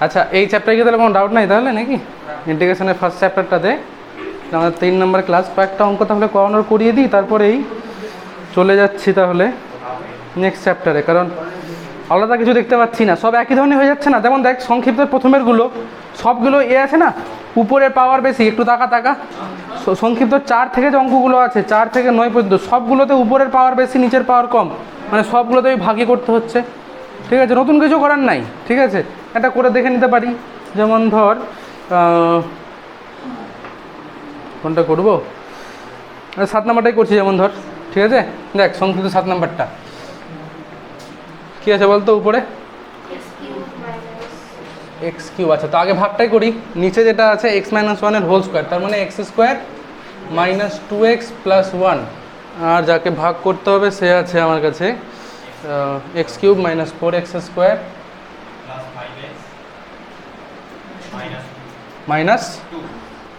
আচ্ছা এই চ্যাপ্টারে কি তাহলে কোনো ডাউট নাই তাহলে নাকি? ইন্টিগ্রেশনের ফার্স্ট চ্যাপ্টারটাতে আমাদের 3 নম্বর ক্লাস, কয়েকটা অঙ্ক তাহলে করানোর করিয়ে দিই, তারপরেই চলে যাচ্ছি তাহলে নেক্সট চ্যাপ্টারে। কারণ আলাদা কিছু দেখতে পাচ্ছি না, সব একই ধরনের হয়ে যাচ্ছে না। যেমন দেখ সংক্ষিপ্ত প্রথমেরগুলো সবগুলো আছে না, উপরের পাওয়ার বেশি, একটু তাকা সংক্ষিপ্ত 4 থেকে যে অঙ্কগুলো আছে 4 থেকে 9 পর্যন্ত সবগুলোতে উপরের পাওয়ার বেশি নিচের পাওয়ার কম, মানে সবগুলোতেই ভাগই করতে হচ্ছে। ঠিক আছে, নতুন কিছু করার নাই। ঠিক আছে, এটা করে দেখে নিতে পারি। যেমন ধর কোনটা করবো, 7 নম্বরটাই করছি। যেমন ধর, ঠিক আছে, দেখ সংক্ষিপ্ত 7 নম্বরটা কী আছে বলতো উপরে এক্স কিউব। আচ্ছা, তো আগে ভাগটাই করি। নিচে যেটা আছে এক্স মাইনাস ওয়ানের হোল স্কোয়ার, তার মানে x square minus 2x plus 1, আর যাকে ভাগ করতে হবে সে আছে আমার কাছে x cube minus 4x square minus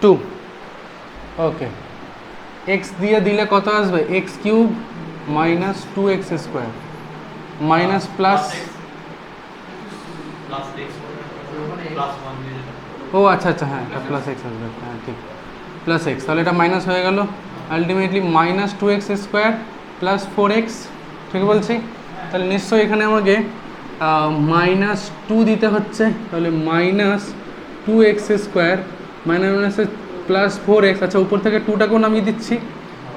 2। Okay, x দিয়ে দিলে কত আসবে? X cube minus 2x square minus plus, ও আচ্ছা আচ্ছা, হ্যাঁ এটা প্লাস এক্স আসবে, হ্যাঁ ঠিক, প্লাস এক্স। তাহলে এটা মাইনাস হয়ে গেল, ultimately minus 2x square plus 4x, ঠিক বলছি? তাহলে নিশ্চয়ই এখানে আমাকে মাইনাস 2 দিতে হচ্ছে, তাহলে minus 2x square minus plus 4x। আচ্ছা, উপর থেকে 2টাকেও নামিয়ে দিচ্ছি,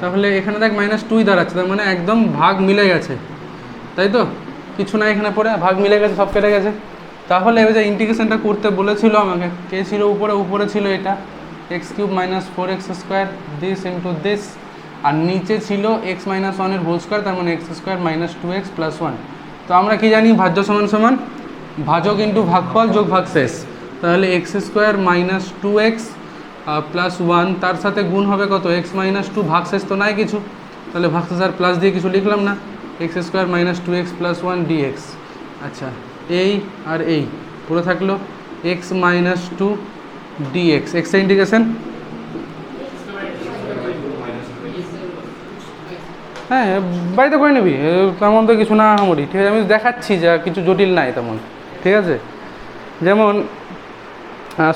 তাহলে এখানে দেখ মাইনাস 2ই দাঁড়াচ্ছে, তার মানে একদম ভাগ মিলে গেছে, তাই তো? কিছু না এখানে পরে ভাগ মিলে গেছে, সব কেটে গেছে। তাহলে এবার যে ইন্টিগ্রেশনটা করতে বলেছিল আমাকে, কে ছিল উপরে ছিল এটা x cube minus 4x square this into this, আর নিচে ছিল এক্স মাইনাস 1-এর হোল স্কোয়ার, তার মানে x square minus 2x plus 1। তো আমরা কি জানি, ভাজ্য সমান সমান ভাজক ইন্টু ভাগফল যোগ ভাগশেষ। তাহলে x square minus 2x plus 1, তার সাথে গুণ হবে কত? এক্স মাইনাস 2, ভাগশেষ তো নাই কিছু, তাহলে ভাগশেষ আর প্লাস দিয়ে কিছু লিখলাম না, x square minus 2x plus 1 dx। আচ্ছা, এই আর এই পুরো থাকলো এক্স মাইনাস 2 dx, এক্সের ইন্টিগ্রেশন, হ্যাঁ বাড়িতে করে নিবি, তেমন তো কিছু না আমারই। ঠিক আছে, আমি দেখাচ্ছি যা কিছু জটিল নাই তেমন। ঠিক আছে, যেমন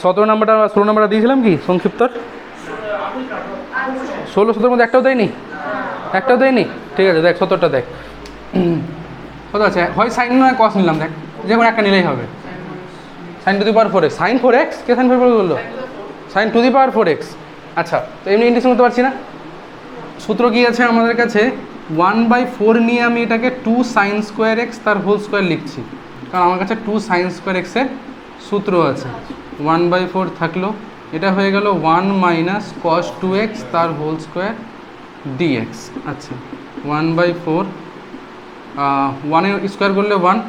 17 নম্বরটা 16 নম্বরটা দিয়েছিলাম কি সংক্ষিপ্তর, 16-17 মধ্যে একটাও দেয়নি, একটাও দেয়নি। ঠিক আছে, দেখ 17টা দেখ কত আছে, হয় সাইন নয় কস নিলাম, দেখ যে কোনো একটা নিলেই হবে। Sine to the power 4x, sine 4x, কে সাইন 4 বললো? Sine to the power 4x। আচ্ছা, তো এমনি ইন্টিগ্রেশন করতে পারছি না, সূত্র কী আছে আমাদের কাছে? 1/4 নিয়ে আমি এটাকে 2 সাইন স্কোয়ার এক্স তার হোল স্কোয়ার লিখছি, কারণ আমার কাছে 2 সাইন স্কোয়ার এক্সের সূত্র আছে। 1/4 থাকলো, এটা হয়ে গেল 1 মাইনাস কস 2x তার হোল স্কোয়ার dx। আচ্ছা, 1/4 1 স্কোয়ার করলে 1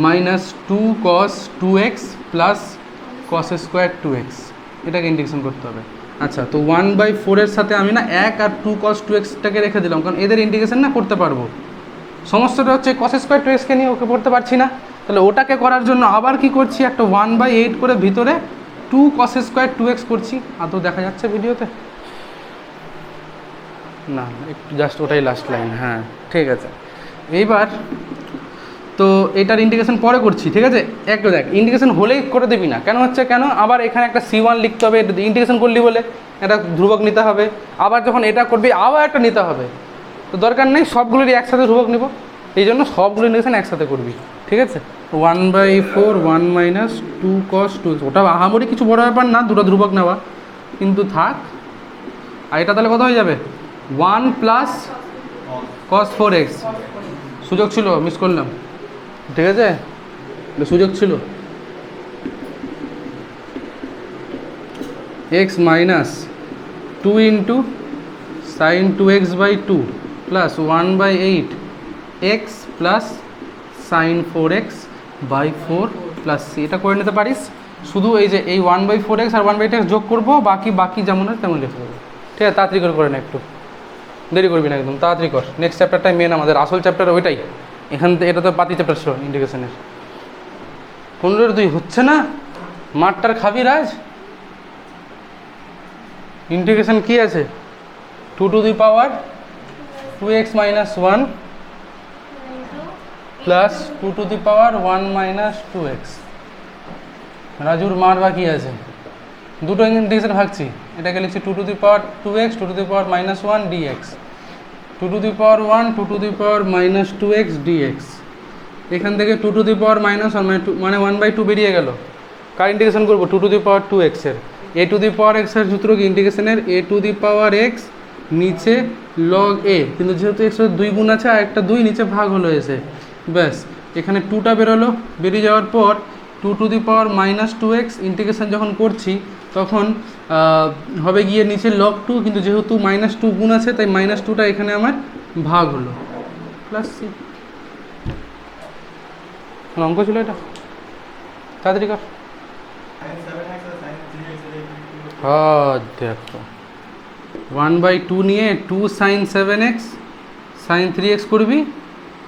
মাইনাস 2 কস 2x plus cos square 2x, এটাকে ইন্টিগ্রেশন করতে হবে। আচ্ছা, তো 1/4-এর সাথে আমি না 1 আর 2 cos 2xটাকে রেখে দিলাম, কারণ এদের ইন্টিগ্রেশন না করতে পারবো। সমস্যাটা হচ্ছে cos স্কোয়ার 2xকে নিয়ে ওকে করতে পারছি না, তাহলে ওটাকে করার জন্য আবার কি করছি, একটা 1/8 করে ভিতরে 2 cos স্কোয়ার 2x করছি। আদৌ দেখা যাচ্ছে ভিডিওতে? না, একটু জাস্ট ওটাই লাস্ট লাইন, হ্যাঁ ঠিক আছে। এইবার তো এটার ইন্টিগ্রেশন পরে করছি, ঠিক আছে? একটু দেখ, ইন্টিগ্রেশন হলেই করে দেবি না, কেন হচ্ছে কেন, আবার এখানে একটা C1 লিখতে হবে, ইন্টিগ্রেশন করলি বলে একটা ধ্রুবক নিতে হবে, আবার যখন এটা করবি আবার একটা নিতে হবে, তো দরকার নেই, সবগুলোরই একসাথে ধ্রুবক নিব, এই জন্য সবগুলো ইন্টিগ্রেশন একসাথে করবি। ঠিক আছে, 1/4 1 মাইনাস 2 cos 2x, ওটা আহামরি কিছু বড় ব্যাপার না, দুটো ধ্রুবক নেওয়া, কিন্তু থাক। আর এটা তাহলে কত হয়ে যাবে? 1 প্লাস cos 4x, সুযোগ ছিল মিস করলাম, ঠিক আছে, সুযোগ ছিল। X minus 2 into sine 2x/2 plus 1/8 X plus sine 4x/4 plus C, এটা করে নিতে পারিস। শুধু এই যে এই 1/4x আর 1/8 যোগ করবো, বাকি যেমন আছে তেমন লিখে দেবো। ঠিক আছে, তাড়াতাড়ি করে না, একটু দেরি করবি না, একদম তাড়াতাড়ি কর। নেক্সট চ্যাপ্টারটাই মেন, আমাদের আসল চ্যাপ্টার ওইটাই। এখান থেকে এটা তো বাতি চ্যাপ্টার ছিল ইন্টিগ্রেশনের। 15-2 হচ্ছে না, মাঠটার খাবি রাজ। ইন্টিগ্রেশন কি আছে? 2 two the power 2x - 1 plus 2 minus 2x। রাজুর মার বাকি আছে, দুটো ইন্টিগ্রেশন ভাগছি, এটাকে লিখছি 2 2x 2 minus 1 dx, 2 2 2x dx। এখান থেকে 2 মাইনাস 1 মানে 1/2 বেরিয়ে গেল। কার ইন্টিগ্রেশন করবো? 2 এর। a two the power x এর সূত্র কি ইন্টিগ্রেশনের? a two the power x নিচে লগ এ, কিন্তু যেহেতু এক্স এর 2 গুণ আছে আর একটা 2 নিচে ভাগ হলো এসে, ব্যাস এখানে 2টা বেরোলো। বেরিয়ে যাওয়ার পর 2 মাইনাস 2x ইন্টিগ্রেশন যখন করছি তখন হবে গিয়ে নিচে লগ 2, কিন্তু যেহেতু -2 গুণ আছে তাই -2টা এখানে আমার ভাগ হলো প্লাস সি। অঙ্ক ছিল এটা, তাড়াতাড়ি কর। হ্যাঁ দেখো 1/2 নিয়ে 2 sin 7x sin 3x করবি,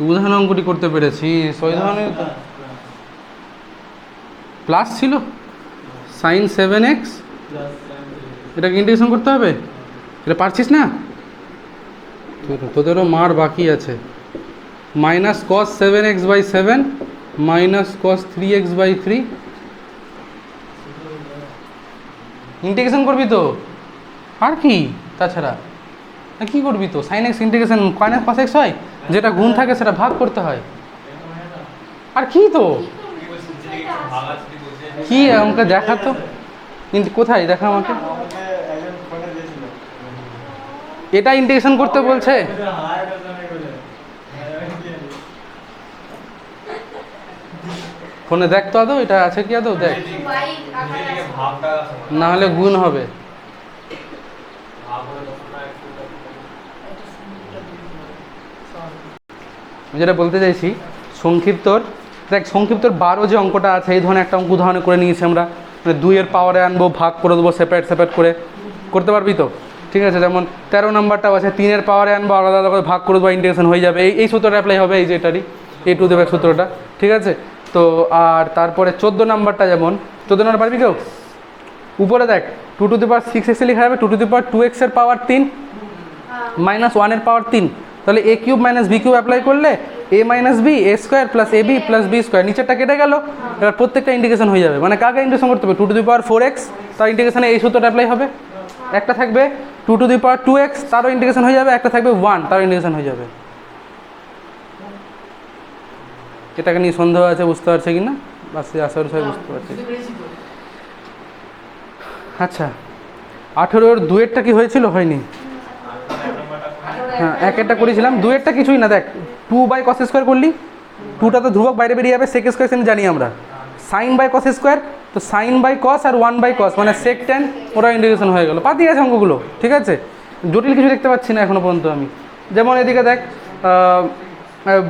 উদাহরণ অঙ্কটি করতে পেরেছি। ওই ধরনের প্লাস ছিল sin 7x, এটাকে ইন্টিগ্রেশন করতে হবে, এটা পারছিস না? তোদেরও মার বাকি আছে। Minus cos 7x/7 minus cos 3x/3 integration করবি তো, আর কি তাছাড়া কি করবি তো? sin x integration cos x হয়, যেটা গুণ থাকে সেটা ভাগ করতে হয়, আর কি তো কি আমাকে দেখা তো, কিন্তু কোথায় দেখা আমাকে, এটা ইন্টিগ্রেশন করতে বলছে। ফোনে দেখ তো আদৌ এটা আছে কি, আদৌ দেখ, না হলে গুণ হবে। আমি যেটা বলতে চাইছি সংক্ষিপ্তর, দেখ সংক্ষিপ্তর 12 যে অঙ্কটা আছে এই ধরনের একটা অঙ্ক উদাহরণ করে নিয়েছি আমরা, মানে 2 এর পাওয়ারে আনবো, ভাগ করে দেবো সেপারেট করে, করতে পারবি তো? ঠিক আছে, যেমন 13 নম্বরটাও আছে, 3 এর পাওয়ারে আনবো, আলাদা আলাদা করে ভাগ করে দেবো, ইন্টিগ্রেশন হয়ে যাবে। এই সূত্রটা অ্যাপ্লাই হবে, এই যে এটারই a টু দি পাওয়ার সূত্রটা, ঠিক আছে। তো আর তারপরে 14 নম্বরটা, যেমন 14 নম্বর পারবি কেউ? উপরে দেখ 2 টু দি পাওয়ার 6x লেখা যাবে, 2 টু দি পাওয়ার 2x এর পাওয়ার 3 মাইনাস 1 এর পাওয়ার 3, তাহলে a cube minus b cube apply করলে a minus b a square plus ab plus b square, নিচেরটা কেটে গেল, এবার প্রত্যেকটা ইন্টিগ্রেশন হয়ে যাবে। মানে কাকে ইন্টিগ্রেশন করতে হবে? 2 টু দি পাওয়ার 4x, তার ইন্টিগ্রেশনে এই সূত্রটা অ্যাপ্লাই হবে। একটা থাকবে 2 টু দি পাওয়ার 2x, তারও ইন্টিগ্রেশন হয়ে যাবে। একটা থাকবে 1, তারও ইন্টিগ্রেশন হয়ে যাবে। এটাকে নিয়ে সন্দেহ আছে, বুঝতে পারছে কি না? বাস আশা করি সবাই বুঝতে পারছে। আচ্ছা 18-এর 2-এরটা কি হয়েছিল? হয়নি। হ্যাঁ 1-এরটা করেছিলাম, 2-এরটা কিছুই না, দেখ 2/cos স্কোয়ার করলি, 2টা তো ধ্রুবক বাইরে বেরিয়ে যাবে, sec স্কোয়ার জানি আমরা, sin/cos স্কোয়ার, তো sin/cos আর 1/cos মানে sec tan, ওরা ইন্টিগ্রেশন হয়ে গেল। পাতি আছে অঙ্কগুলো, ঠিক আছে, জটিল কিছু দেখতে পাচ্ছি না এখনো পর্যন্ত আমি। যেমন এদিকে দেখ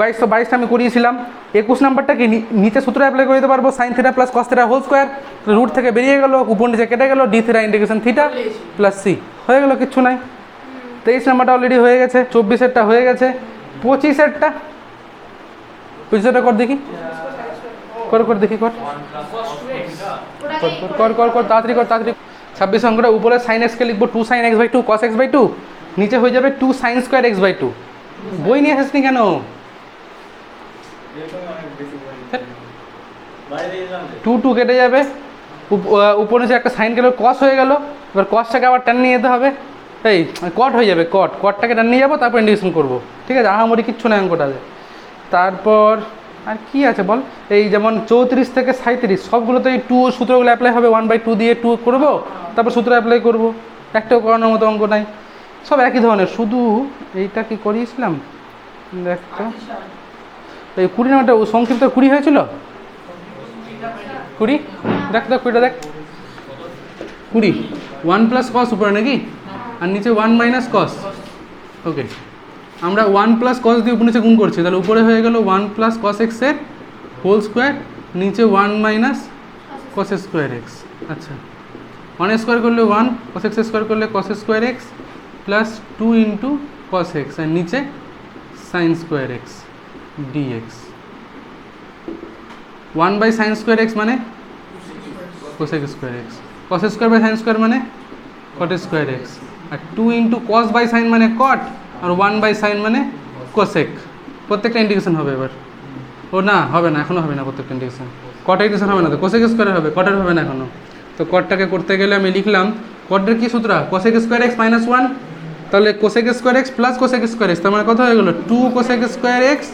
22টা আমি করিয়েছিলাম, 21 নাম্বারটা কি নিচে সূত্র অ্যাপ্লাই করে দিতে পারবো, sin θ plus cos θ whole square, root থেকে বেরিয়ে গেল, উপর নিচে কেটে গেল, d θ ইন্টিগ্রেশন θ প্লাস c হয়ে গেল, কিচ্ছু নাই। 23 নাম্বারটা অলরেডি হয়ে গেছে, 24-এরটা হয়ে গেছে, 25-এরটা কর দেখি, কর দেখি, কর তাড়াতাড়ি কর। 26 অঙ্কটা উপরে sin x কে লিখবো 2 sin x/2 cos x/2, নিচে হয়ে যাবে 2 sin স্কোয়ার x/2। বই নিয়ে আসিসনি কেন? 2 কেটে যাবে, উপর নিচে একটা সাইন গেল, cos হয়ে গেল, এবার cosটাকে আবার টেন নিয়ে যেতে হবে, এই কট হয়ে যাবে, কটটাকে টেন নিয়ে যাবো, তারপর ইন্টিগ্রেশন করবো, ঠিক আছে। আহামরি কিচ্ছু নাই অঙ্কটাতে। তারপর আর কি আছে বল, এই যেমন 34 থেকে 37 সবগুলোতে এই 2 সূত্রগুলো অ্যাপ্লাই হবে, 1/2 দিয়ে 2 করবো, তারপর সূত্র অ্যাপ্লাই করবো, একটাও করানোর মতো অঙ্ক নাই, সব একই ধরনের। শুধু এইটা কি করিয়েছিলাম দেখ তো, এই 20 নাম্বারটা সংক্ষিপ্ত 20 হয়েছিল, 20 দেখ 20টা দেখ, 20 1 প্লাস cos উপরে নাকি, আর নিচে 1 মাইনাস cos। ওকে, আমরা 1 প্লাস cos দিয়ে উপর নিচে গুণ করছি, তাহলে উপরে হয়ে গেল 1 প্লাস cos x এর হোল স্কোয়ার, নিচে 1 মাইনাস cos স্কোয়ার x। আচ্ছা 1 স্কোয়ার করলে 1, cos x স্কোয়ার করলে cos square x plus 2 into cos x, আর নিচে sin square x dx। 1/sin square x মানে cos square x, cos square by sin square মানে cot square x, আর 2 into cos by sin মানে cot, আর 1/sin মানে cosec, প্রত্যেকটা integration হবে। এবার ও না হবে না, এখনও হবে না প্রত্যেকটা ইন্টিগ্রেশন। কট ইন্টিগ্রেশন হবে না তো, কোসেক স্কোয়ারের হবে, কটের হবে না এখনও। তো কটটাকে করতে গেলে আমি লিখলাম কটের কী সূত্র, cosec square x minus one, তাহলে cosec square x plus cosec square x, তার মানে কত হয়ে গেলো 2 cosec square x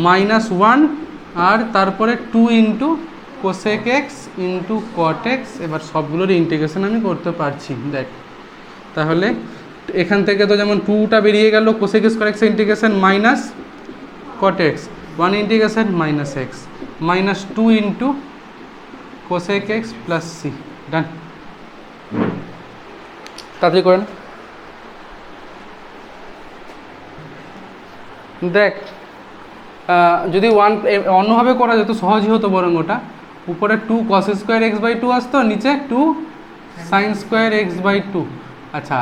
minus one, আর তারপরে 2 into cosec x into cot x. এবার সবগুলোর ইন্টিগ্রেশন আমি করতে পারছি, দেখ। তাহলে এখান থেকে তো যেমন 2টা বেরিয়ে গেল, cosec square x integration minus cot x, 1 integration minus x minus 2 into cosec x plus C, done. তাড়াতাড়ি করেন। দেখ যদি অন্যভাবে করা যেত সহজই হতো বরং, ওটা উপরে 2 কস স্কোয়ার এক্স বাই 2 আসতো, নিচে 2 সাইন স্কোয়ার এক্স বাই 2। আচ্ছা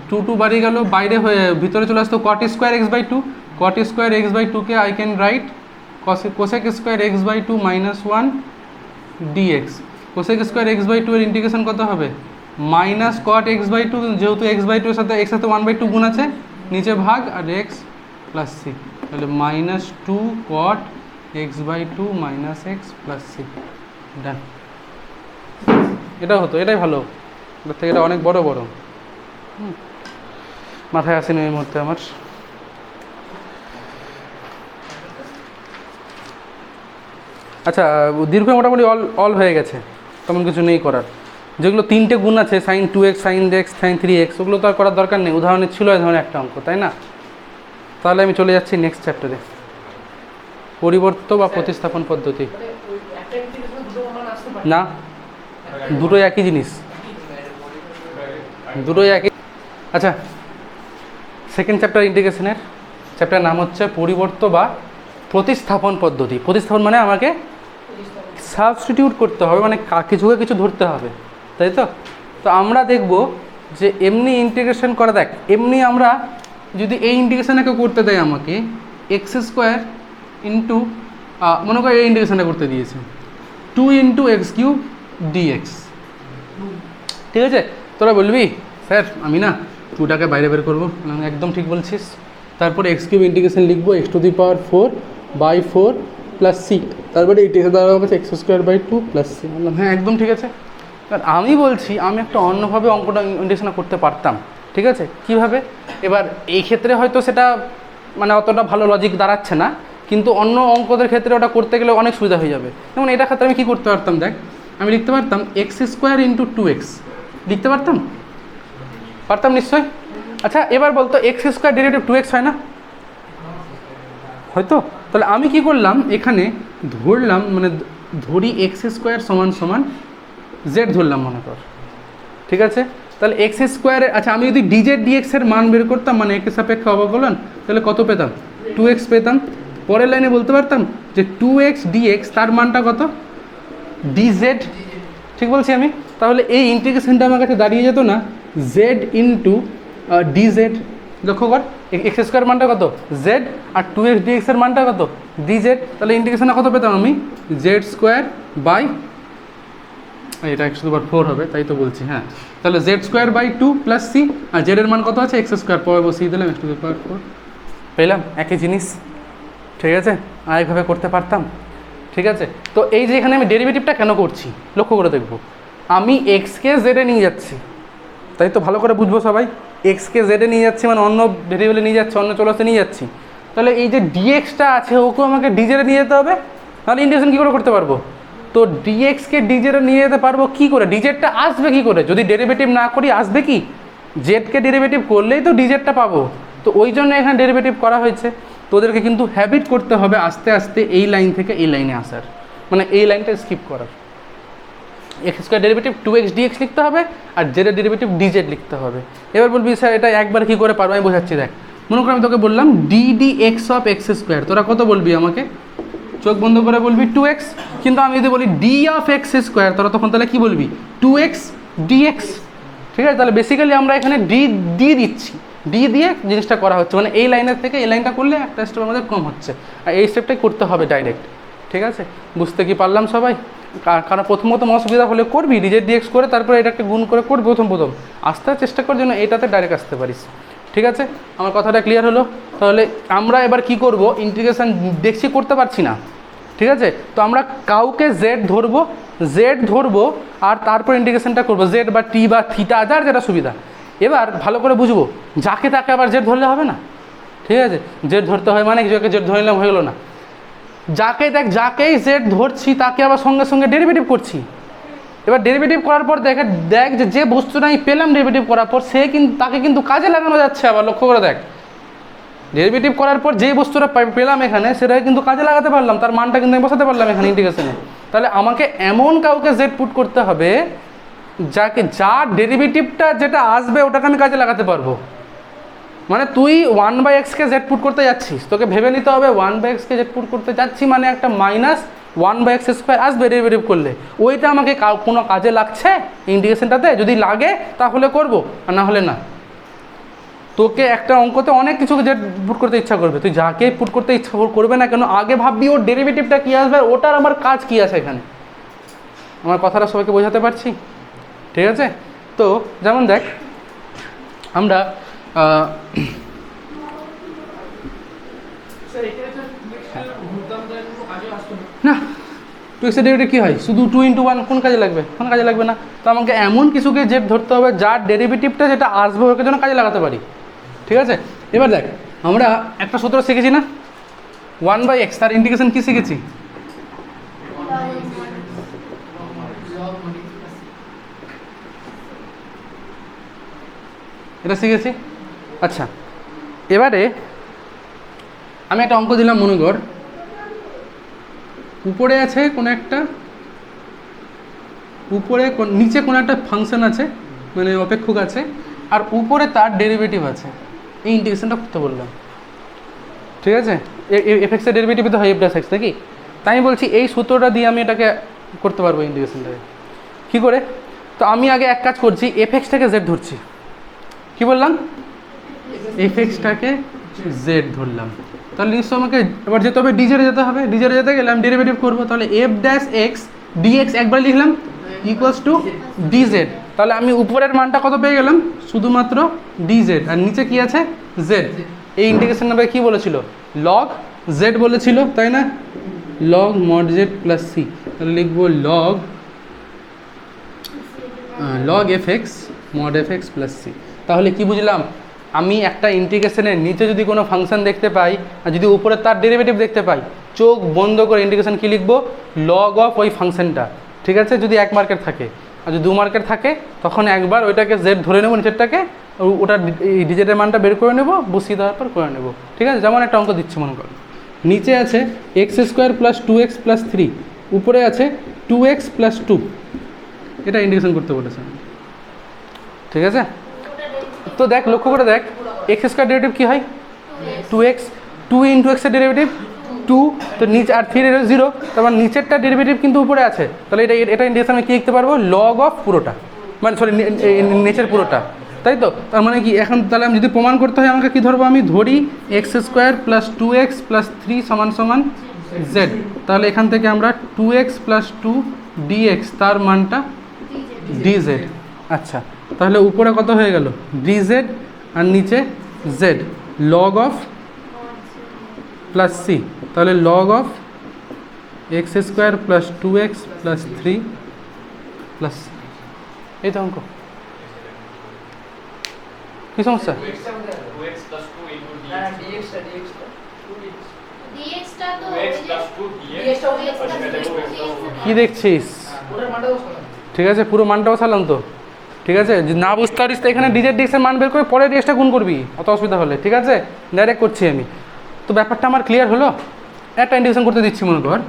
2 বাড়িয়ে গেল, বাইরে হয়ে ভিতরে চলে আসতো cot square x by 2, cot square x by 2কে I can write cosec square x by 2 minus 1 dx. Cosec square x by 2 এর ইন্টিগ্রেশন কত হবে, মাইনাস কট এক্স বাই 2, যেহেতু এক্স বাই 2 এর সাথে এক্স সাথে 1/2 গুণ আছে, নিচে ভাগ আর এক্স প্লাস সি, তাহলে minus 2 cot x by 2 minus x plus C, done. এটা হতো, এটাই ভালো, এটার থেকে এটা অনেক বড় বড়। মাথায় আসেনি এই মুহূর্তে আমার। আচ্ছা দীর্ঘ মোটামুটি অল হয়ে গেছে, তেমন কিছু নেই করার। যেগুলো 3টে গুণ আছে, sign 2x sign x sign 3x, ওগুলো তো আর করার দরকার নেই, উদাহরণে ছিল এই ধরনের একটা অঙ্ক, তাই না? তাহলে আমি চলে যাচ্ছি নেক্সট চ্যাপ্টারে, পরিবর্ত বা প্রতিস্থাপন পদ্ধতি। না, দুটোই একই জিনিস, দুটোই একই। আচ্ছা সেকেন্ড চ্যাপ্টার ইন্টিগ্রেশনের চ্যাপ্টার নাম হচ্ছে পরিবর্ত বা প্রতিস্থাপন পদ্ধতি। প্রতিস্থাপন মানে আমাকে সাবস্টিটিউট করতে হবে, মানে কিছুকে কিছু ধরতে হবে, তাই তো? তো আমরা দেখব যে এমনি ইন্টিগ্রেশন করা, দেখ এমনি আমরা যদি এই ইন্টিগ্রেশনটাকে করতে দেয় আমাকে এক্স স্কোয়ার ইন্টু, মনে করো এই ইন্টিগ্রেশনটা করতে দিয়েছে 2 ইন্টু এক্স কিউব ডিএক্স, ঠিক আছে? তোরা বলবি স্যার আমি না 2টাকে বাইরে বের করবো, একদম ঠিক বলছিস। তারপরে এক্স কিউব ইন্টিগ্রেশন লিখবো x to the power 4/4 plus C, তারপরে ইন্টিগ্রেশন দ্বারা হচ্ছে X square by 2 plus C. বললাম হ্যাঁ একদম ঠিক আছে। কারণ আমি বলছি আমি একটা অন্যভাবে অঙ্কটা ইন্টিগ্রেশন করতে পারতাম, ঠিক আছে? কিভাবে? এবার এই ক্ষেত্রে হয়তো সেটা মানে অতটা ভালো লজিক দাঁড়াচ্ছে না, কিন্তু অন্য অঙ্কদের ক্ষেত্রে ওটা করতে গেলে অনেক সুবিধা হয়ে যাবে। যেমন এটা ক্ষেত্রে আমি কী করতে পারতাম, দেখ আমি লিখতে পারতাম এক্স স্কোয়ার ইন্টু 2x, লিখতে পারতাম, পারতাম নিশ্চয়। আচ্ছা এবার বলতো এক্স স্কোয়ার ডেরিভেটিভ 2x হয় না, হয়তো? তাহলে আমি কি করলাম, এখানে ধরলাম মানে ধরি এক্স স্কোয়ার সমান সমান জেড ধরলাম মনে কর, ঠিক আছে? তাহলে এক্স স্কোয়ারের, আচ্ছা আমি যদি ডিজেড ডিএক্সের মান বের করতাম, মানে একের সাপেক্ষে অবকলন, তাহলে কত পেতাম, 2x পেতাম। পরের লাইনে বলতে পারতাম যে 2x dx তার মানটা কত, dz, ঠিক বলছি আমি? তাহলে এই ইন্টিগ্রেশনটা আমার কাছে দাঁড়িয়ে যেত না z ইন্টু dz, লক্ষ্য কর এক্স স্কোয়ার মানটা কত z, আর 2x dx এর মানটা কত dz, তাহলে ইন্টিগ্রেশনটা কত পেতাম আমি, z স্কোয়ার বাই, এটা x⁴ হবে তাই তো বলছি, হ্যাঁ। তাহলে z square by 2 plus C, আর z এর মান কত আছে এক্স স্কোয়ার, পরে বসিয়ে দিলাম x⁴ পেলাম, একই জিনিস, ঠিক আছে? আরেকভাবে করতে পারতাম, ঠিক আছে? তো এই যে এখানে আমি ডেরিভেটিভটা কেন করছি লক্ষ্য করে দেখবো, আমি এক্সকে জেডে নিয়ে যাচ্ছি, তাই তো? ভালো করে বুঝবো সবাই, এক্সকে জেডে নিয়ে যাচ্ছি মানে অন্য ভেরিয়েবলে নিয়ে যাচ্ছি, অন্য চলসে নিয়ে যাচ্ছি। তাহলে এই যে ডিএক্সটা আছে ওকেও আমাকে ডিজেডে নিয়ে যেতে হবে, তাহলে ইন্টিগ্রেশন কী করে করতে পারবো? তো ডিএক্সকে ডিজেডে নিয়ে যেতে পারবো কী করে, ডিজেডটা আসবে কী করে, যদি ডেরিভেটিভ না করি আসবে কি, জেডকে ডেরিভেটিভ করলেই তো ডিজেডটা পাবো। তো ওই জন্য এখানে ডেরিভেটিভ করা হয়েছে। তোদেরকে কিন্তু হ্যাবিট করতে হবে আস্তে আস্তে এই লাইন থেকে এই লাইনে আসার, মানে এই লাইনটা স্কিপ করার। X square derivative 2x dx লিখতে হবে, আর জেডের ডেরিভেটিভ ডিজেড লিখতে হবে। এবার বলবি স্যার এটা একবার কী করে পারবো, আমি বোঝাচ্ছি দেখ। মনে করো আমি তোকে বললাম dx অফ এক্স স্কোয়ার, তোরা কত বলবি আমাকে, চোখ বন্ধ করে বলবি 2x, কিন্তু আমি যদি বলি d অফ এক্স স্কোয়ার, তোরা তখন তাহলে কী বলবি 2x dx, ঠিক আছে? তাহলে বেসিক্যালি আমরা এখানে ডি দিচ্ছি, ডি দিয়ে জিনিসটা করা হচ্ছে, মানে এই লাইনের থেকে এই লাইনটা করলে একটা স্টেপ আমাদের কম হচ্ছে, আর এই স্টেপটাই করতে হবে ডাইরেক্ট, ঠিক আছে? বুঝতে কি পারলাম সবাই? কারণ প্রথমত অসুবিধা হলে করবি ডিজেড ডিএক্স করে, তারপরে এটাকে গুণ করে করবি প্রথম আস্তে চেষ্টা করার জন্য এটাতে ডাইরেক্ট আসতে পারিস, ঠিক আছে? আমার কথাটা ক্লিয়ার হলো? তাহলে আমরা এবার কি করব, ইন্টিগ্রেশন দেখছি করতে পারছি না, ঠিক আছে? তো আমরা কাউকে জেড ধরবো আর তারপর ইন্টিগ্রেশনটা করবো, জেড বা টি বা থিটা, যার যেটা সুবিধা। এবার ভালো করে বুঝবো, যাকে তাকে আবার জেড ধরলে হবে না, ঠিক আছে? জেড ধরতে হয় মানে কিছুকে জেড ধরে নিলাম, হয়ে গেলো না। যাকেই জেড ধরছি তাকে আবার সঙ্গে সঙ্গে ডেরিভেটিভ করছি। এবার ডেরিভেটিভ করার পর দেখ যে বস্তুটা আমি পেলাম ডেরিভেটিভ করার পর তাকে কিন্তু কাজে লাগানো যাচ্ছে। আবার লক্ষ্য করে দেখ, ডেরিভেটিভ করার পর যে বস্তুটা পেলাম এখানে সেটাকে কিন্তু কাজে লাগাতে পারলাম, তার মানটা কিন্তু আমি বসাতে পারলাম এখানে ইন্টিগ্রেশনে। তাহলে আমাকে এমন কাউকে জেড পুট করতে হবে যার ডেরিভেটিভটা যেটা আসবে ওটাকে আমি কাজে লাগাতে পারবো। মানে তুই 1/xকে জেড পুট করতে যাচ্ছিস, তোকে ভেবে নিতে হবে 1/xকে জেড পুট করতে যাচ্ছি মানে একটা -1/x² আসবে ডেরিভেটিভ করলে। ওইটা আমাকে কোনো কাজে লাগছে ইন্টিগ্রেশনটাতে? যদি লাগে তাহলে করব, আর না হলে না। তোকে একটা অঙ্কতে অনেক কিছুকে জেড পুট করতে ইচ্ছা করবে, তুই যাকে পুট করতে ইচ্ছা করবে না কেন আগে ভাববি ওর ডেরিভেটিভটা কী আসবে, ওটার আমার কাজ কী আছে এখানে। আমার কথাটা সবাইকে বোঝাতে পারছি? ঠিক আছে? তো যেমন দেখ, আমরা না 2x এর ডেরিভেটিভ কী হয়, শুধু 2 × 1 কোন কাজে লাগবে? কোন কাজে লাগবে না। তো আমাকে এমন কিছুকে জেড ধরতে হবে যার ডেরিভেটিভটা যেটা আসবে ওকে যেন কাজে লাগাতে পারি। ঠিক আছে? এবার দেখ, আমরা একটা সূত্র শিখেছি না, 1/x, তার ইন্টিগ্রেশন কী শিখেছি? এটা শিখেছি। আচ্ছা, এবারে আমি একটা অঙ্ক দিলাম, মনে কর উপরে আছে কোনো একটা, নিচে কোনো একটা ফাংশন আছে, মানে অপেক্ষক আছে, আর উপরে তার ডেরিভেটিভ আছে। এই ইন্টিগ্রেশনটা করতে বললাম, ঠিক আছে? এফএক্সের ডেরিভেটিভ তো হয় f + x, নাকি? তাই আমি বলছি এই সূত্রটা দিয়ে আমি এটাকে করতে পারবো ইন্টিগ্রেশনটাকে। কী করে? তো আমি আগে এক কাজ করছি, এফএক্সটাকে জেড ধরছি। কি বললাম? এফএক্সটাকে জেড ধরলাম। তাহলে নিশ্চয় আমাকে এবার যেতে হবে ডিজেডে যেতে হবে। ডিজেডে যেতে গেলে আমি ডেরিভেটিভ করবো, তাহলে f' dx একবার লিখলাম = dz। তাহলে আমি উপরের মানটা কত পেয়ে গেলাম? শুধুমাত্র dz, আর নিচে কি আছে? z। এই ইন্টিগ্রেশন নামে কি বলেছিল? log z বলেছিল, তাই না? log mod z + c। তাহলে লিখবো log fx mod fx + c। তাহলে কি বুঝলাম? আমি একটা ইন্টিগ্রেশনের নিচে যদি কোনো ফাংশন দেখতে পাই আর যদি উপরে তার ডেরিভেটিভ দেখতে পাই, চোখ বন্ধ করে ইন্টিগ্রেশন কী লিখবো? লগ অফ ওই ফাংশনটা। ঠিক আছে? যদি 1 মার্কের থাকে, আর যদি 2 মার্কের থাকে তখন একবার ওইটাকে জেড ধরে নেবো, নিচেরটাকে ওটা ডিজেটের মানটা বের করে নেবো, বসিয়ে দেওয়ার পর করে নেবো। ঠিক আছে? যেমন একটা অঙ্ক দিচ্ছি, মনে করো নিচে আছে x² + 2x + 3, উপরে আছে 2x + 2। এটা ইন্টিগ্রেশন করতে বলেছে, ঠিক আছে? তো দেখ, লক্ষ্য করে দেখ, x² ডেরিভেটিভ কী হয়? 2x, 2 × x এর ডেরিভেটিভ 2, তো নিচে আর 3 এর 0, তারপর নিচেরটা ডেরিভেটিভ কিন্তু উপরে আছে। তাহলে এটা ইন্টিগ্রেশন আমি কী লিখতে পারবো? লগ অফ পুরোটা, মানে সরি নিচের পুরোটা, তাই তো? তার মানে কি এখন তাহলে আমি যদি প্রমাণ করতে হয় আমাকে কী ধরবো? আমি ধরি x² + 2x + 3 = z। তাহলে এখান থেকে আমরা 2x + 2 dx, তার মানটা dz। আচ্ছা, তাহলে উপরে কত হয়ে গেল? dz, আর নিচে z, log of + c। তাহলে log of x² + 2x + 3 + c। এই তো অঙ্ক। কী সমস্যা? কি দেখছিস? ঠিক আছে, পুরো মানটা বসালাম তো। ঠিক আছে, যদি না বুঝতে পারিস তো এখানে ডিজের ডিএক্সের মান বের করে পরে ডিএক্সটা গুণ করবি, অত অসুবিধা হলে। ঠিক আছে, ডাইরেক্ট করছি আমি। তো ব্যাপারটা আমার ক্লিয়ার হলো। একটা ইন্টিগ্রেশন করতে দিচ্ছি, মনে কর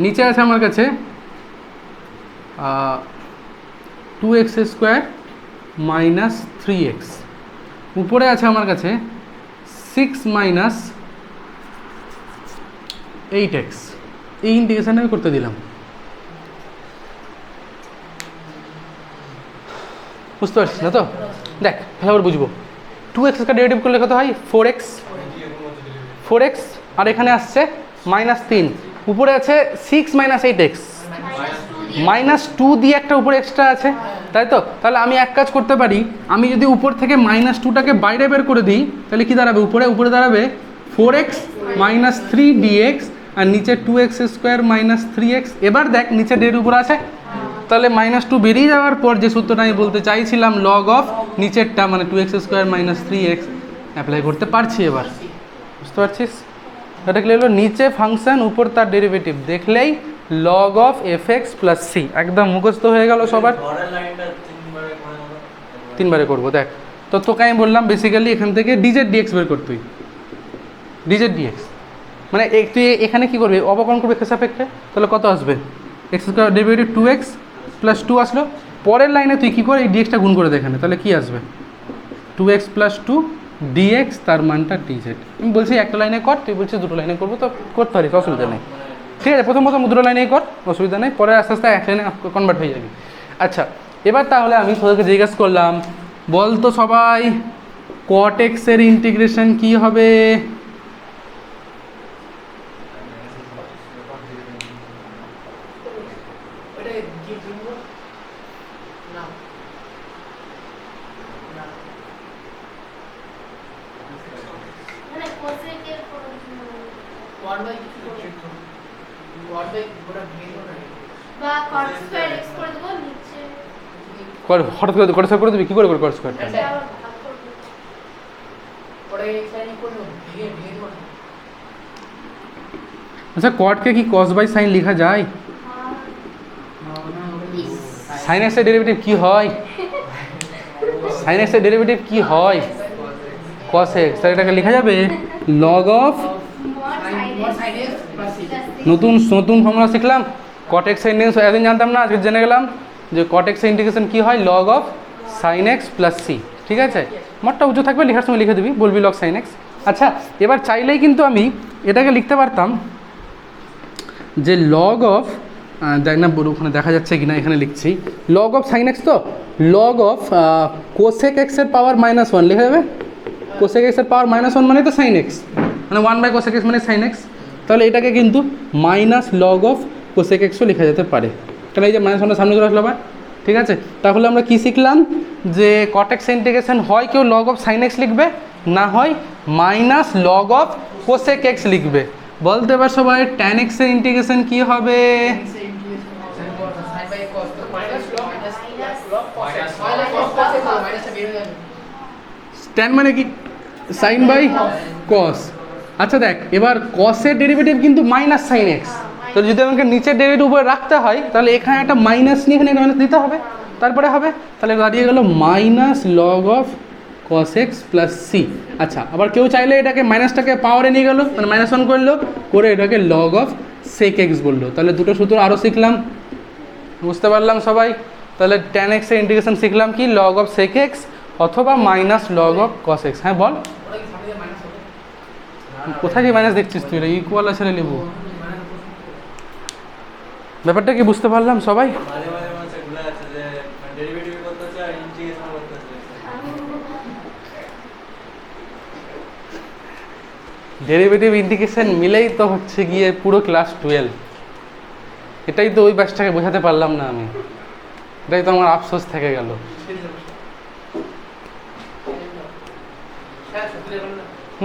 নিচে আছে আমার কাছে 2x² - 3x, উপরে আছে আমার কাছে 6 - 8x। এই ইন্টিগ্রেশন আমি করতে দিলাম। বুঝতে পারছিস না তো? দেখ ভালো করে বুঝবো। 2x কা ডেরিভেটিভ করলে কত হয়? 4x, আর এখানে আসছে -3, উপরে আছে 6 - 8x, -2 দিয়ে একটা উপরে এক্সট্রা আছে, তাই তো? তাহলে আমি এক কাজ করতে পারি, আমি যদি উপর থেকে -2টাকে বাইরে বের করে দিই তাহলে কি দাঁড়াবে? উপরে দাঁড়াবে 4x - 3 dx, আর নিচে 2x² মাইনাস 3x। এবার দেখ নিচে ডের উপর আছে, তাহলে -2 বেরিয়ে যাওয়ার পর যে সূত্রটা আমি বলতে চাইছিলাম লগ অফ নিচেরটা মানে 2x² মাইনাস 3x অ্যাপ্লাই করতে পারছি। এবার বুঝতে পারছিস? এটা কি হলো, নিচে ফাংশন উপর তার ডেরিভেটিভ দেখলেই log of fx plus C, একদম মুখস্থ হয়ে গেল সবার। তিনবারে করবো। দেখ তো তোকে আমি বললাম বেসিক্যালি এখান থেকে ডিজেড ডিএক্স বের করতে, ডিজেড ডিএক্স মানে তুই এখানে কী করবি, অবকলন করবি এক্স সাপেক্ষে, তাহলে কত আসবে, x² ডেরিভেটিভ 2x প্লাস 2 আসলো। পরের লাইনে তুই কী করে এই ডিএক্সটা গুণ করে দেখানে, তাহলে কী আসবে 2x প্লাস 2 ডিএক্স, তার মানটা ডিজেড। আমি বলছি একটা লাইনে কর, তুই বলছিস দুটো লাইনে করবো, তো করতে পারিস, অসুবিধা নেই। ঠিক আছে, প্রথম দুটো লাইনেই কর, অসুবিধা নেই, পরে আস্তে আস্তে এক লাইনে কনভার্ট হয়ে যাবে। আচ্ছা এবার তাহলে আমি তোদেরকে জিজ্ঞেস করলাম, বল তো সবাই cot x এর ইন্টিগ্রেশন কি হবে? হঠাৎ করে কট স্কয়ার করে দিবি, কী করে কট স্কয়ারটা? আচ্ছা কটকে কি কস বাই সাইন লেখা যায়? সাইন এক্স এর ডেরিভেটিভ কি হয়? সাইন এক্স এর ডেরিভেটিভ কি হয়? Cos x. তাহলে এটাকে লেখা যাবে লগ অফ, নতুন নতুন ফর্মুলা শিখলাম, কট এক্স এর ইন্টিগ্রেশন এতদিন জানতাম না, আজকে জেনে গেলাম যে কট এক্স এর ইন্টিগ্রেশন কী হয়, log of sine x plus C. ঠিক আছে, মোটটা উঁচু থাকবে, লেখার সময় লিখে দিবি, বলবি লগ সাইন এক্স। আচ্ছা এবার চাইলেই কিন্তু আমি এটাকে লিখতে পারতাম যে লগ অফ, দেখ না ওখানে দেখা যাচ্ছে কিনা, এখানে লিখছি লগ অফ সাইন এক্স, তো লগ অফ কোসেক এক্সের পাওয়ার -1 লেখা যাবে। কোসেক এক্সের পাওয়ার -1 মানে তো সাইন এক্স, মানে 1 কোসেক এক্স মানে সাইন এক্স। তাহলে এটাকে কিন্তু মাইনাস লগ অফ কোসেক এক্সও লেখা যেতে পারে, তাহলে এই যে -1 সামনে চলে আসলো আবার। ঠিক আছে, তাহলে আমরা কি শিখলাম যে কট এক্স ইন্টিগ্রেশন হয় কেউ লগ অফ সাইন এক্স লিখবে, না হয় minus log of cosec x লিখবে। বলতে এবার সবাই ট্যান এক্স এর ইন্টিগ্রেশন কি হবে? ট্যান মানে কি, সাইন বাই কস। আচ্ছা দেখ এবার কসের ডেরিভেটিভ কিন্তু মাইনাস সাইন এক্স, তো যদি আমাকে নিচের ডেরিভেটিভ উপরে রাখতে হয় তাহলে এখানে একটা মাইনাস নিয়ে এখানে মাইনাস দিতে হবে, তারপরে হবে, তাহলে দাঁড়িয়ে গেল minus log of cos X plus C. আচ্ছা আবার কেউ চাইলে এটাকে মাইনাসটাকে পাওয়ারে নিয়ে গেলো, মানে -1 করলো, করে এটাকে লগ অফ সেক এক্স বললো। তাহলে দুটো সূত্র আরও শিখলাম, বুঝতে পারলাম সবাই? তাহলে ট্যান এক্স এর ইন্টিগ্রেশন শিখলাম কি, লগ অফ সেক এক্স অথবা minus log of cos x. হ্যাঁ বল, কোথায় কি মাইনাস দেখছিস তুই? এটা ইকুয়াল আছে নেব, ব্যাপারটা কি বুঝতে পারলাম সবাই? ডেরিভেটিভ ইন্টিগ্রেশন মিলেই তো হচ্ছে গিয়ে পুরো ক্লাস 12। এটাই তো ওই ব্যাচটাকে বোঝাতে পারলাম না আমি, এটাই তো আমার আফসোস থেকে গেল।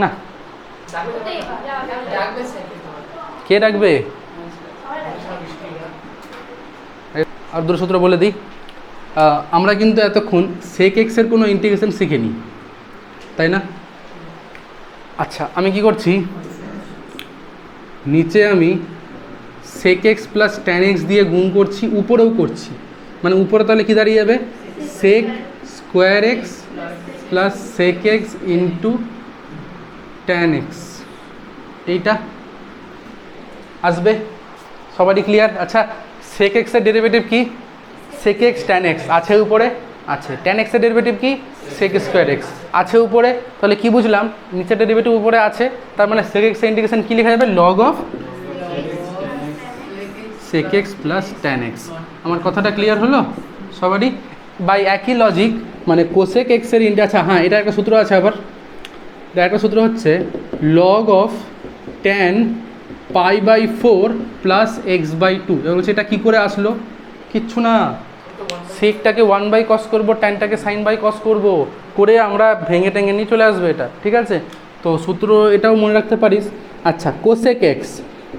না কে রাখবে? আর দুটো সূত্র বলে দিই, আমরা কিন্তু এতক্ষণ সেক এক্সের কোনো ইন্টিগ্রেশন শিখিনি, তাই না? আচ্ছা আমি কি করছি, নিচে আমি sec X plus tan X দিয়ে গুণ করছি, উপরেও করছি, মানে উপরে তাহলে কী দাঁড়িয়ে যাবে, sec square x plus sec X into tan X, এইটা আসবে। সবারই ক্লিয়ার? আচ্ছা সেক এক্সের ডেরিভেটিভ কি, সেক এক্স ট্যান এক্স আছে উপরে, আছে। ট্যান এক্সের ডেরিভেটিভ কি, সেক স্কোয়ার এক্স আছে উপরে। তাহলে কি বুঝলাম, নিচের ডেরিভেটিভ উপরে আছে, তার মানে সেক এক্সের ইন্টিগ্রেশন কী লেখা যাবে, log of sec X plus tan X. আমার কথাটা ক্লিয়ার হলো সবারই? বাই একই লজিক মানে কোসেক এক্সের আচ্ছা হ্যাঁ এটা একটা সূত্র আছে আবার, এটা একটা সূত্র হচ্ছে log of tan π/4 plus x/2। এবার হচ্ছে এটা কী করে আসলো, কিচ্ছু না, সেকটাকে 1/cos করবো, ট্যানটাকে sin/cos করবো, করে আমরা ভেঙে টেঙে নিয়ে চলে আসবে এটা। ঠিক আছে, তো সূত্র এটাও মনে রাখতে পারিস। আচ্ছা কোসেক এক্স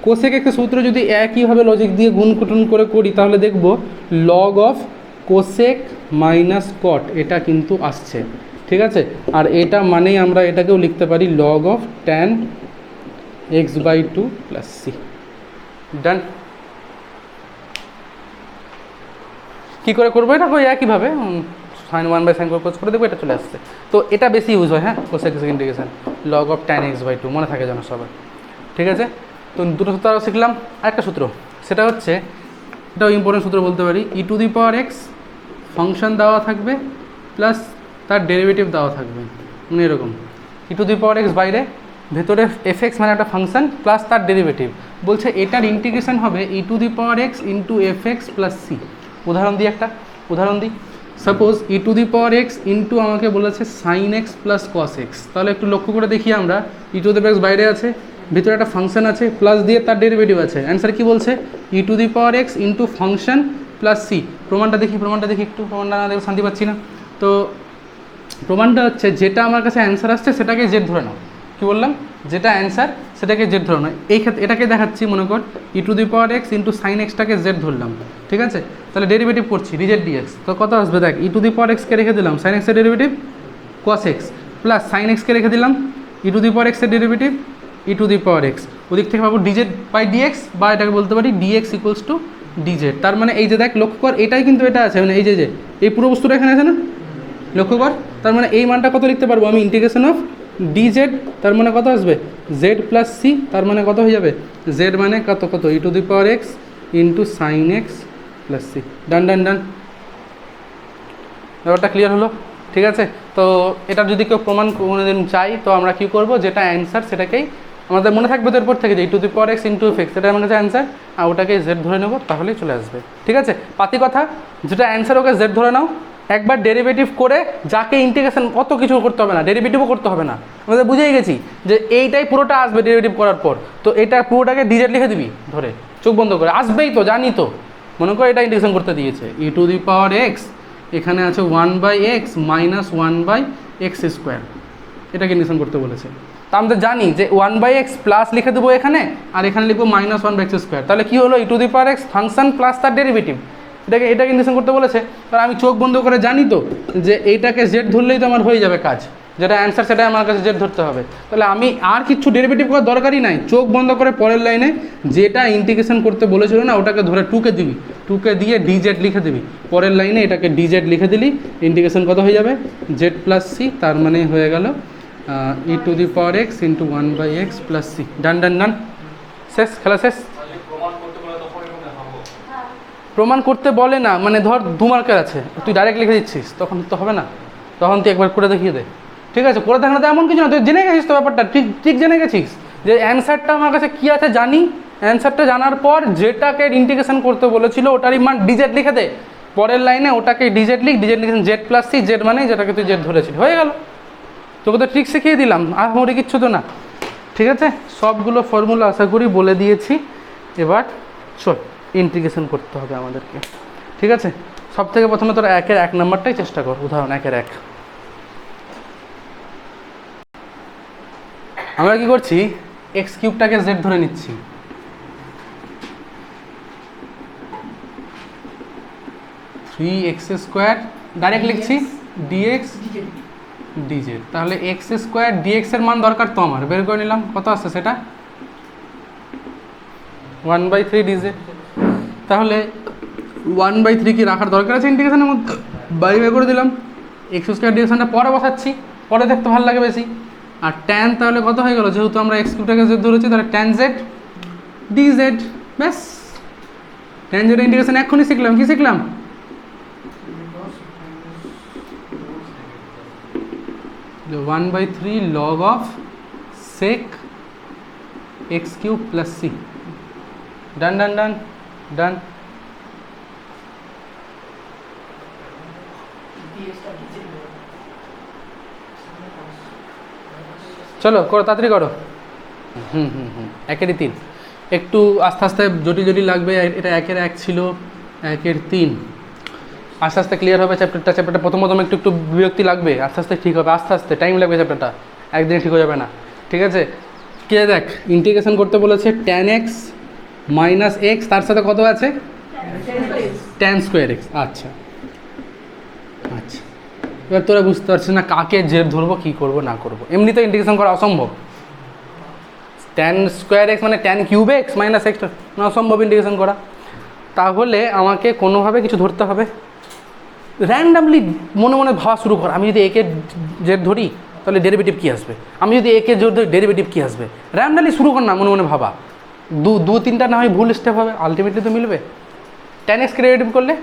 কোসেক একটা সূত্র যদি একইভাবে লজিক দিয়ে গুণ কুটুন করে করি তাহলে দেখব লগ অফ কোসেক মাইনাস কট এটা কিন্তু আসছে, ঠিক আছে। আর এটা মানেই আমরা এটাকেও লিখতে পারি log of tan x/2 plus C. Done. কী করে করবো এটা? ওই একইভাবে সাইন 1/sin কোস করে দেবো, এটা চলে আসছে। তো এটা বেশি ইউজ হয়, হ্যাঁ, cosec integration log of tan x/2 মনে থাকে যেন সবার, ঠিক আছে। তো দুটো সূত্র আরও শিখলাম। আরেকটা সূত্র, সেটা হচ্ছে, এটাও ইম্পর্টেন্ট সূত্র বলতে পারি, e⁴x ফাংশন দেওয়া থাকবে প্লাস তার ডেরিভেটিভ দেওয়া থাকবে, মানে এরকম e⁴x বাইরে, ভেতরে fx মানে একটা ফাংশন প্লাস তার ডেরিভেটিভ। বলছে এটার ইন্টিগ্রেশন হবে e⁴x into fx plus C. উদাহরণ দিই, একটা উদাহরণ দিই। সাপোজ e⁴x ইন্টু আমাকে বলেছে sin x plus cos x। তাহলে একটু লক্ষ্য করে দেখি আমরা, e⁴x বাইরে আছে, ভিতরে একটা ফাংশন আছে, প্লাস দিয়ে তার ডেরিভেটিভ আছে। অ্যান্সার কি বলছে? e⁴x into function plus C. প্রমাণটা দেখি একটু, প্রমাণটা না দেখে শান্তি পাচ্ছি না। তো প্রমাণটা হচ্ছে, যেটা আমার কাছে অ্যান্সার আসছে সেটাকে জেড ধরে নাও। কী বললাম? যেটা অ্যান্সার সেটাকে জেড ধরে নাও। এই ক্ষেত্রে এটাকে দেখাচ্ছি, মনে কর e⁴x ইন্টু সাইন এক্সটাকে জেড ধরলাম, ঠিক আছে। তাহলে ডেরিভেটিভ করছি ডিজেড ডিএক্স, তো কত আসবে দেখ, e⁴xকে রেখে দিলাম, সাইন এক্সের derivative cos x plus sine এক্সকে রেখে দিলাম, e⁴x এর ডেরিভেটিভ e⁴x, ওদিক থেকে পাবো ডিজেড বাই ডিএক্স, বা এটাকে বলতে পারি ডিএক্স ইকুয়ালস টু ডিজেড। তার মানে এই যে দেখ, লক্ষ্য কর, এটাই কিন্তু এটা আছে, মানে এই যে এই পুরো বস্তুটা এখানে আছে না, লক্ষ্য কর। তার মানে এই মানটা কত লিখতে পারবো আমি? ইন্টিগ্রেশন অফ ডিজেড, তার মানে কত আসবে? জেড প্লাস সি, তার মানে কত হয়ে যাবে? জেড মানে কত e⁴x into sine x plus C. Done done done, ব্যাপারটা ক্লিয়ার হলো, ঠিক আছে। তো এটা যদি কেউ প্রমাণ কোনোদিন চাই, তো আমরা কী করবো, যেটা অ্যান্সার সেটাকেই আমাদের মনে থাকবে তো এরপর থেকে, যে e⁴x ইন্টু fx এটা আমার কাছে অ্যান্সার, আর ওটাকে জেড ধরে নেবো, তাহলেই চলে আসবে, ঠিক আছে। পাতি কথা, যেটা অ্যান্সার ওকে জেড ধরে নাও, একবার ডেরিভেটিভ করে যাকে ইন্টিগ্রেশন, অত কিছু করতে হবে না, ডেরিভেটিভও করতে হবে না, আমাদের বুঝেই গেছি যে এইটাই পুরোটা আসবে ডেরিভেটিভ করার পর। তো এটা পুরোটাকে ডিজেড লিখে দিবি ধরে, চোখ বন্ধ করে, আসবেই তো, জানি তো। মনে করো এটা ইন্টিগ্রেশন করতে দিয়েছে, e⁴x এখানে আছে 1/x মাইনাস 1/x², এটাকে ইন্টিগ্রেশন করতে বলেছে। তা আমরা জানি যে 1/x প্লাস লিখে দেবো এখানে, আর এখানে লিখবো মাইনাস 1/x²। তাহলে কী হলো? e⁴x ফাংশন প্লাস তার ডেরিভেটিভ, এটাকে ইন্টিগ্রেশন করতে বলেছে। তাহলে আমি চোখ বন্ধ করে জানি তো যে এইটাকে জেড ধরলেই তো আমার হয়ে যাবে কাজ, যেটা অ্যান্সার সেটাই আমার কাছে জেড ধরতে হবে। তাহলে আমি আর কিছু ডেরিভেটিভ করার দরকারই নাই, চোখ বন্ধ করে পরের লাইনে যেটা ইন্টিগ্রেশন করতে বলেছিল না, ওটাকে ধরে টুকে দিবি, টুকে দিয়ে ডিজেড লিখে দিবি, পরের লাইনে এটাকে ডিজেড লিখে দিলি, ইন্টিগ্রেশন কত হয়ে যাবে? জেড প্লাস সি, তার মানে হয়ে গেল e⁴x into 1/x plus C. Done done done, শেষ, খেলা শেষ। প্রমাণ করতে বলে না, মানে ধর 2 মার্কের আছে, তুই ডাইরেক্ট লিখে দিচ্ছিস, তখন তো হবে না, তখন তুই একবার করে দেখিয়ে দে, ঠিক আছে। করে দেখানো তো এমন কিছু না, তুই জেনে গেছিস তো ব্যাপারটা, ঠিক জেনে গেছিস যে অ্যান্সারটা আমার কাছে কী আছে জানি, অ্যান্সারটা জানার পর যেটাকে ইন্টিগ্রেশন করতে বলেছিল ওটারই মান ডিজেড লিখে দে, পরের লাইনে ওটাকে ডিজেড লিখেছেন জেড প্লাস সি, জেড মানে যেটাকে তুই জেড ধরেছিলি, হয়ে গেল। তোকে তো ট্রিক শিখিয়ে দিলাম, আর মরে কিচ্ছু তো না, ঠিক আছে। সবগুলো ফর্মুলা আশা করি বলে দিয়েছি। এবার চল ইন্টিগ্রেশন করতে হবে আমাদেরকে, ঠিক আছে। সব থেকে প্রথমে তোর 1 নম্বরটাই চেষ্টা কর, উদাহরণ 1 আমরা কি করছি, x³ জেড ধরে নিচ্ছি, থ্রি x² ডাইরেক্ট লিখছি ডিএক্স ডিজেড। তাহলে x² dx এর মান দরকার তো আমার, বের করে নিলাম, কত আসছে সেটা 1/3 ডিজেড। তাহলে 1/3 কি রাখার দরকার আছে ইন্টিগ্রেশনের মধ্যে? বাইরে বের করে দিলাম, x² ডিরেকশনটা পরে বসাচ্ছি, পরে দেখতে ভালো লাগে বেশি। আর ট্যান তাহলে কত হয়ে গেল, যেহেতু আমরা x³ জেড ধরেছি, তাহলে ট্যান জেড ডিজেড, ব্যাস। ট্যান জেড ইন্টিগ্রেশন এখনই শিখলাম, কি শিখলাম? the 1/3 log of sec x³ plus c. Done done done done. চলো করো, তাড়াতাড়ি করো। একেরই 3, একটু আস্তে আস্তে জটিল লাগবে, এটা 1 ছিল, 1/3, আস্তে আস্তে ক্লিয়ার হবে চ্যাপ্টারটা। প্রথম একটু বিরক্তি লাগবে, আস্তে আস্তে ঠিক হবে, আস্তে আস্তে টাইম লাগবে, চ্যাপ্টারটা একদিনে ঠিক হয়ে যাবে না, ঠিক আছে। কে দেখ ইন্টিগ্রেশন করতে বলেছে ট্যান এক্স মাইনাস এক্স, তার সাথে কত আছে ট্যান স্কোয়ার এক্স। আচ্ছা আচ্ছা, এবার তোরা বুঝতে পারছিস না কাকে জেড ধরবো, কী করবো না করবো। এমনি তো ইন্টিগ্রেশন করা অসম্ভব, ট্যান স্কোয়ার এক্স মানে tan cube x minus x না, অসম্ভব ইন্টিগ্রেশন করা। তাহলে আমাকে কোনোভাবে কিছু ধরতে হবে, র্যান্ডামলি মনে মনে ভাবা শুরু কর। আমি যদি একে জেড ধরি তাহলে ডেরিভেটিভ কী আসবে, আমি যদি একে জেড ধরি ডেরিভেটিভ কী আসবে, র্যান্ডামলি শুরু কর না, মনে মনে ভাবা। দু তিনটা না হয় ভুল স্টেপ হবে, আলটিমেটলি তো মিলবে। ট্যান এক্সকে ডেরিভেটিভ করলে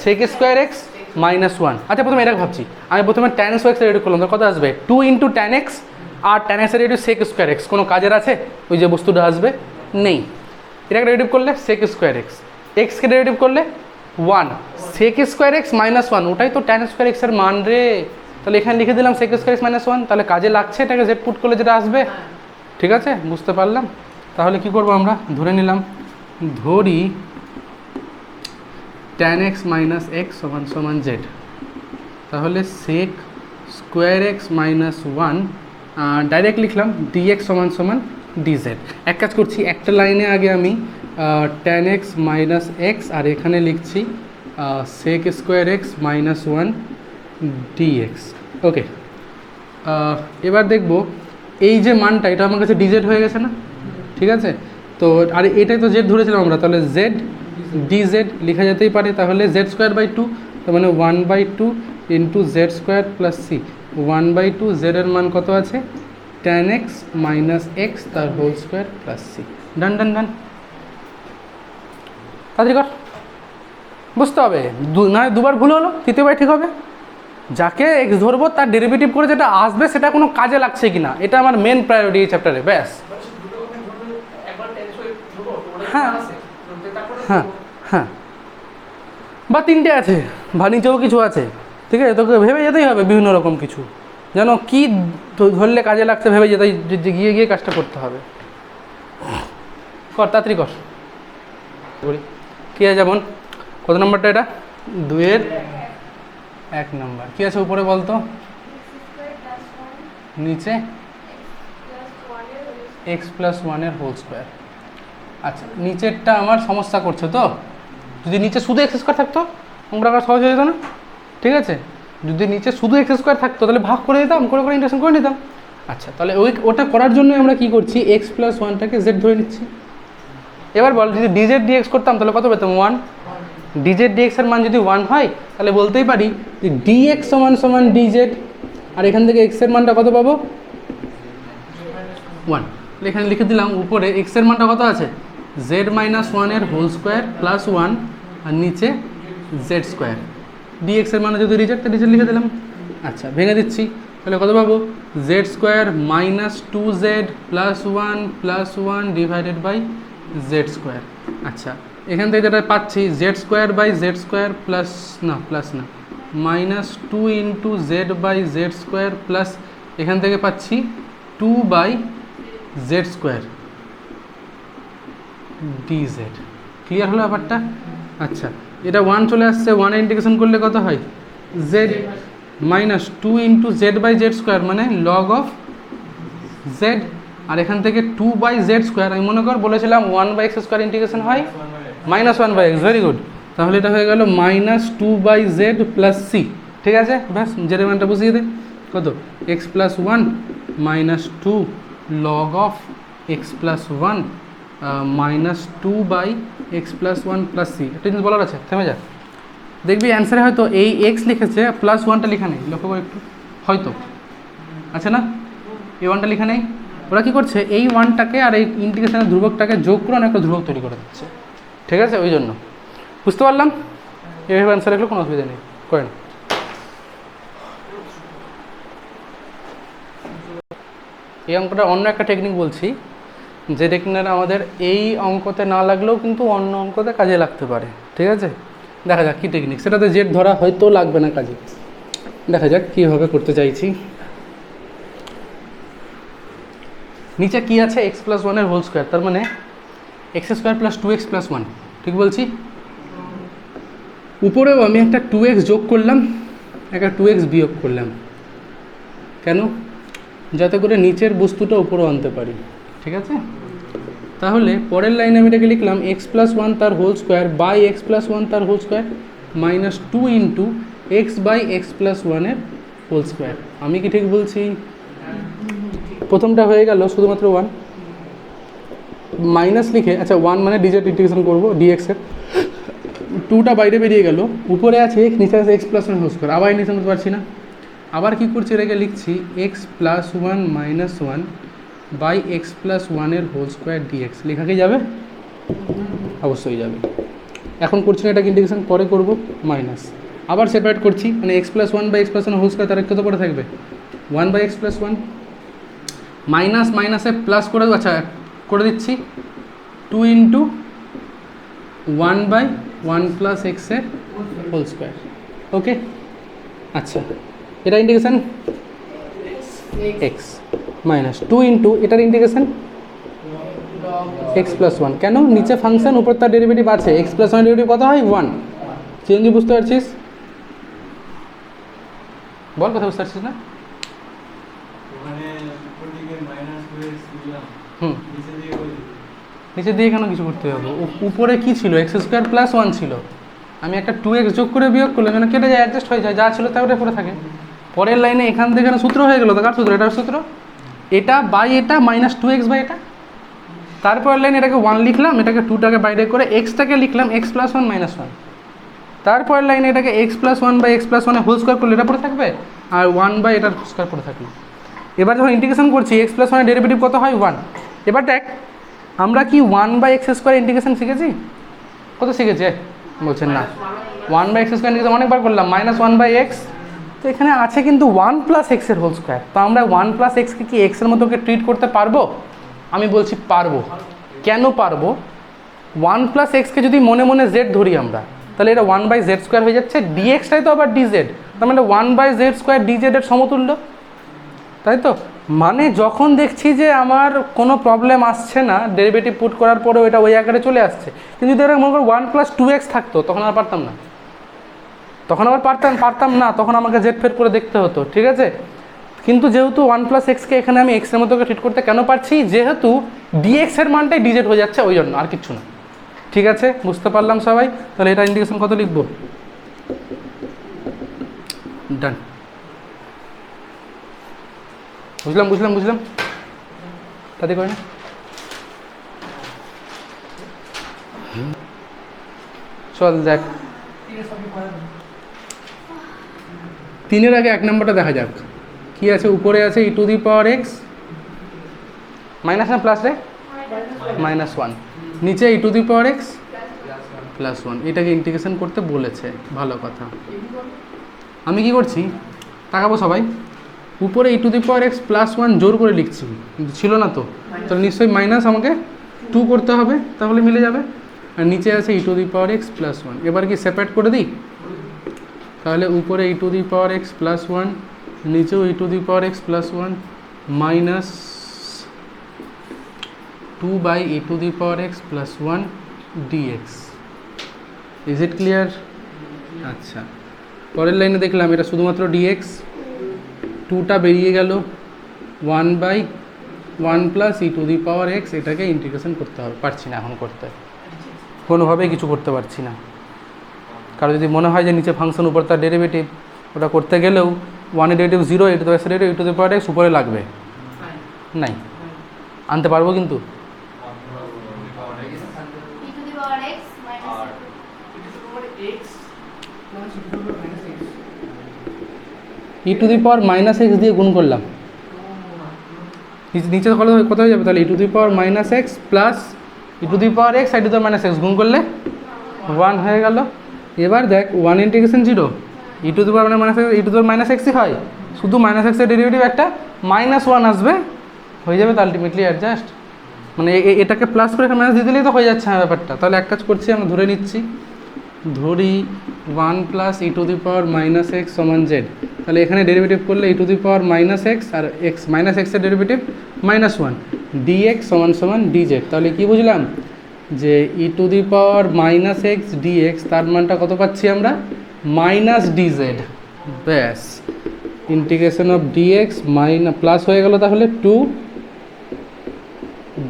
sec square x minus one. আচ্ছা প্রথমে এটা ভাবছি, আমি প্রথমে ট্যান স্কোয়ার এক্স ডেরিভেটিভ করলাম, তো কত আসবে 2 ইন্টু ট্যান এক্স, আর ট্যান এক্সের ডেরিভেটিভ সেক স্কোয়ার এক্স, কোনো কাজের আছে ওই যে বস্তুটা আসবে নেই। এটাকে ডেরিভেটিভ করলে সেক স্কোয়ার এক্স, এক্সকে ডেরিভেটিভ করলে 1 সেক স্কোয়ার এক্স মাইনাস 1, ওটাই তো ট্যান স্কোয়ার এক্সের মান রে। তাহলে এখানে লিখে দিলাম সেক স্কোয়ার এক্স মাইনাস 1, তাহলে কাজে লাগছে, এটাকে জেড পুট করলে যেটা আসবে। ঠিক আছে, বুঝতে পারলাম। তাহলে কি করব আমরা, ধরে নিলাম, ধরি ট্যান এক্স মাইনাস এক্স সমান সমান জেড, তাহলে sec square x minus 1 direct লিখলাম ডিএক্স সমান সমান ডিজেড। এক কাজ করছি, একটা লাইনে আগে আমি ট্যান এক্স মাইনাস এক্স আর এখানে লিখছি sec square x minus 1 dx. Okay, এবার দেখব এই যে মানটা, এটা আমার কাছে ডিজেড হয়ে গেছে না, ঠিক আছে। তো আর এটাই তো জেড ধরেছিলাম আমরা, তাহলে জেড ডিজেড লেখা যেতেই পারে, তাহলে জেড স্কোয়ার বাই 2, তার মানে 1/2 into Z square plus C, 1/2 জেডের মান কত আছে ট্যান এক্স মাইনাস এক্স তার whole square plus C. Done done done, তাড়াতাড়ি কর, বুঝতে হবে। না দুবার ভুল হলো, তৃতীয়বার ঠিক হবে। যাকে এক্স ধরবো তার ডেরিভেটিভ করে যেটা আসবে সেটা কোনো কাজে লাগছে কি না, এটা আমার মেন প্রায়োরিটি এই চ্যাপ্টারে, ব্যাস। হ্যাঁ হ্যাঁ হ্যাঁ, বা তিনটে আছে বা নিচেও কিছু আছে, ঠিক আছে, তোকে ভেবে যেতেই হবে বিভিন্ন রকম কিছু, যেন কী ধরলে কাজে লাগছে ভেবে যেতেই, গিয়ে গিয়ে কাজটা করতে হবে। কর তাড়াতাড়ি কর, কী আছে যেমন কত নম্বরটা, এটা 2-এর 1 নম্বর। কী আছে উপরে বলতো, নিচে এক্স প্লাস 1-এর হোল স্কোয়ার। আচ্ছা নিচেরটা আমার সমস্যা করছে তো, যদি নিচে শুধু এক্স স্কোয়ার থাকতো আমরা সহজ হয়ে যেত না, ঠিক আছে। যদি নিচে শুধু এক্স স্কোয়ার থাকতো তাহলে ভাগ করে দিতাম, করে করে ইন্টিগ্রেশন করে নিতাম। আচ্ছা তাহলে ওটা করার জন্য আমরা কি করছি, এক্স প্লাস 1টাকে জেড ধরে নিচ্ছি। এবার বল যদি ডিজেড ডিএক্স করতাম তাহলে কত পেতাম 1, ডিজেড ডিএক্স এর মান যদি 1 হয় তাহলে বলতেই পারি যে ডিএক্স সমান সমান ডিজেড, আর এখান থেকে এক্স এর মানটা কত পাবো 1। এখানে লিখে দিলাম উপরে এক্স এর মানটা কত আছে জেড মাইনাস 1-এর হোল স্কোয়ার প্লাস 1, আর নিচে জেড স্কোয়ার। ডিএক্স এর মানে যদি রিজেক্ট ডিজেড লিখে দিলাম। আচ্ছা ভেঙে দিচ্ছি, তাহলে কত পাবো z square minus 2z plus 1 divided by Z square. আচ্ছা এখান থেকে যেটা পাচ্ছি z square by Z square plus না minus 2 into Z by Z square plus এখান থেকে পাচ্ছি 2 by Z square dz. Clear হলো ব্যাপারটা? আচ্ছা এটা 1 চলে আসছে, 1-এ ইন্টিগ্রেশন করলে কত হয় Z minus 2 into Z by Z square মানে লগ অফ জেড, আর এখান থেকে 2 বাই জেড স্কোয়ার, আমি মনে কর বলেছিলাম 1 বাই এক্স স্কোয়ার ইন্টিগ্রেশন হয় minus 1 by X, very good. তাহলে এটা হয়ে গেল minus 2 by Z plus C, ঠিক আছে। ব্যাস জেডের মানটা বসিয়ে দে, কত X plus 1 minus 2 log of X plus 1 minus 2 by x plus 1 plus C. একটা জিনিস বলার আছে, থেমে যা, দেখবি অ্যান্সারে হয়তো এই এক্স লিখেছে প্লাস 1টা লেখা নেই, লক্ষ্য করে একটু, হয়তো আছে না, এই 1টা লেখা নেই। ওরা কী করছে এই 1টাকে আর এই ইন্টিগ্রেশনের ধ্রুবকটাকে যোগ করে অনেকটা ধ্রুবক তৈরি করে দিচ্ছে, ঠিক আছে। ওই জন্য বুঝতে পারলাম, এইভাবে অ্যান্সার লিখলে কোনো অসুবিধা নেই, করেন। এই অঙ্কটা অন্য একটা টেকনিক বলছি, যে টেকনিকটা আমাদের এই অঙ্কতে না লাগলেও কিন্তু অন্য অঙ্কতে কাজে লাগতে পারে, ঠিক আছে। দেখা যাক কী টেকনিক, সেটাতে জেড ধরা হয়তো লাগবে না কাজে, দেখা যাক কীভাবে করতে চাইছি। নিচে কী আছে এক্স প্লাস 1-এর হোল স্কোয়ার, তার মানে x square plus 2x plus 1, ঠিক বলছি। উপরেও আমি একটা 2x যোগ করলাম, একটা 2x বিয়োগ করলাম, কেন যাতে করে নিচের বস্তুটা উপরেও আনতে পারি, ঠিক আছে? তাহলে পরের লাইনে আমি এটাকে লিখলাম এক্স প্লাস ওয়ান তার whole square by x plus one তার whole square minus two into x by x plus ওয়ানের হোল স্কোয়ার। আমি কি ঠিক বলছি? প্রথমটা হয়ে গেল শুধুমাত্র ওয়ান, মাইনাস লিখে, আচ্ছা ওয়ান মানে ডিজেড ইন্টিগ্রেশন করবো ডিএক্সের, টুটা বাইরে বেরিয়ে গেল, উপরে আছে এক্স, নিচে আছে X plus one whole square, আবার ইন্টিগ্রেশন করতে পারছি না, আবার কী করছি এটাকে লিখছি X plus one minus one by x plus ওয়ানের হোল স্কোয়ার ডিএক্স। লেখা কি যাবে? অবশ্যই যাবে। এখন করছি না এটাকে ইন্টিগ্রেশন, পরে করব মাইনাস, আবার সেপারেট করছি, মানে X plus one by x plus one whole square, তার কত পরে থাকবে one by x plus one, minus মাইনাসে প্লাস করে, আচ্ছা করে দিচ্ছি two into one by one plus এক্সের হোল স্কোয়ার। ওকে, আচ্ছা এটা integration X minus two into এটার ইন্টিগ্রেশন এক্স প্লাস ওয়ান। কেন? নিচে ফাংশন, উপর তার ডেরিভেটিভ আছে, এক্স প্লাস ওয়ান ডেরিভেটিভ কত হয়? ওয়ান। চেঞ্জ বুঝতে পারছিস? বল, কথা বুঝতে পারছিস না? নিচে দিয়ে কেন কিছু করতে হবে? উপরে কি ছিল? এক্স স্কোয়ার প্লাস ওয়ান ছিল, আমি একটা টু এক্স যোগ করে বিয়োগ করলাম, যেন কেটে যায়, অ্যাডজাস্ট হয়ে যায়, যা ছিল তা ওটা পরে থাকে। পরের লাইনে এখান থেকে সূত্র হয়ে গেলো, তো কার সূত্র? এটার সূত্র, এটা বাই এটা মাইনাস টু এক্স বাই এটা। তারপর লাইন এটাকে ওয়ান লিখলাম, এটাকে টুটাকে বাইরে করে এক্সটাকে লিখলাম x plus one minus one. তারপর লাইনে এটাকে X plus one by x plus ওয়ানে হোল স্কোয়ার করলে এটা পরে থাকবে, আর ওয়ান বাই এটার হোল স্কোয়ার পরে থাকবে। এবার যখন ইন্টিগ্রেশন করছি এক্স প্লাস ওয়ানের ডেরিভেটিভ কত হয়? ওয়ান। এবার দেখ আমরা কি one by X square integration শিখেছি? কত শিখেছি? বলছেন না, one by X square integration অনেকবার করলাম, মাইনাস ওয়ান বাই এক্স, তো এখানে আছে কিন্তু ওয়ান প্লাস এক্সের হোল স্কোয়ার, তো আমরা ওয়ান প্লাস এক্সকে কি এক্সের মতো ট্রিট করতে পারবো? আমি বলছি পারবো। কেন পারবো? ওয়ান প্লাস এক্সকে যদি মনে মনে জেড ধরি আমরা, তাহলে এটা ওয়ান বাই জেড স্কোয়ার হয়ে যাচ্ছে, ডিএক্সটাই তো আবার ডিজেড, তার মানে ওয়ান বাই জেড স্কোয়ার ডিজেডের সমতুল্য, তাই তো? মানে যখন দেখছি যে আমার কোনো প্রবলেম আসছে না, ডেরিভেটিভ পুট করার পরেও এটা ওই আকারে চলে আসছে, কিন্তু যদি এটা মনে করো ওয়ান প্লাস টু এক্স থাকতো, তখন আর পারতাম না, পারতাম না, তখন আমাকে জেড ফেড করে দেখতে হতো, ঠিক আছে? কিন্তু যেহেতু ওয়ান প্লাস এক্সকে এখানে আমি এক্সের মতো ট্রিট করতে কেন পারছি? যেহেতু ডিএক্সের মানটাই ডিজেড হয়ে যাচ্ছে, ওই জন্য, আর কিচ্ছু না। ঠিক আছে, বুঝতে পারলাম সবাই? তাহলে এটা ইন্টিগ্রেশন কত লিখবো? ডান। বুঝলাম তাতে করে না। চল দেখ, তিনের আগে এক নম্বরটা দেখা যাক কি আছে। উপরে আছে e to the power x minus না প্লাস রে, মাইনাস ওয়ান, নিচে e to the power x plus one. এটাকে ইন্টিগ্রেশন করতে বলেছে, ভালো কথা। আমি কি করছি তাকাবো সবাই, উপরে e to the power x plus one জোর করে লিখছি, কিন্তু ছিল না তো, তাহলে নিশ্চয়ই মাইনাস আমাকে টু করতে হবে, তাহলে মিলে যাবে। আর নিচে আছে e to the power x plus one. এবার কি সেপারেট করে দিই, তাহলে উপরে e to the power x plus one, নিচেও e to the power x plus one minus two by e to the power x plus one dx. Is it clear? আচ্ছা, পরের লাইনে দেখলাম এটা শুধুমাত্র ডিএক্স, টুটা বেরিয়ে গেল, one by one plus E to the power X, এটাকে ইন্টিগ্রেশন করতে হবে। পারছি না এখন করতে, কোনোভাবেই কিছু করতে পারছি না। কারণ যদি মনে হয় যে নিচে ফাংশন উপর তার ডেরিভেটিভ, ওটা করতে গেলেও ওয়ানের derivative zero, e to the derivative e to the power x উপরে লাগবে, নাই আনতে পারবো। কিন্তু e to the power minus x দিয়ে গুণ করলাম, নিচে কত হয়ে যাবে? তাহলে e to the power minus x plus E to the power x আর e to the power minus x গুণ করলে ওয়ান হয়ে গেল। এবার দেখ one integration zero, e to the power minus x E to the power minus এক্সই হয়, শুধু মাইনাস এক্সের ডেরিভেটিভ একটা মাইনাস ওয়ান আসবে, হয়ে যাবে তো আলটিমেটলি অ্যাডজাস্ট। মানে এটাকে প্লাস করে মাইনাস দিয়ে দিলেই তো হয়ে যাচ্ছে না ব্যাপারটা। তাহলে এক কাজ করছি, আমরা ধরে নিচ্ছি, ধরি one plus E to the power minus x সমান জেড। তাহলে এখানে ডেরিভেটিভ করলে e to the power minus x আর এক্স মাইনাস এক্সের ডেরিভেটিভ মাইনাস ওয়ান ডিএক্স সমান সমান ডিজেড। তাহলে কী বুঝলাম? যে e to the power minus x dx, তার মানটা কত পাচ্ছি আমরা? Minus dz. ব্যাস, ইন্টিগ্রেশন অফ ডিএক্স প্লাস হয়ে গেল তাহলে 2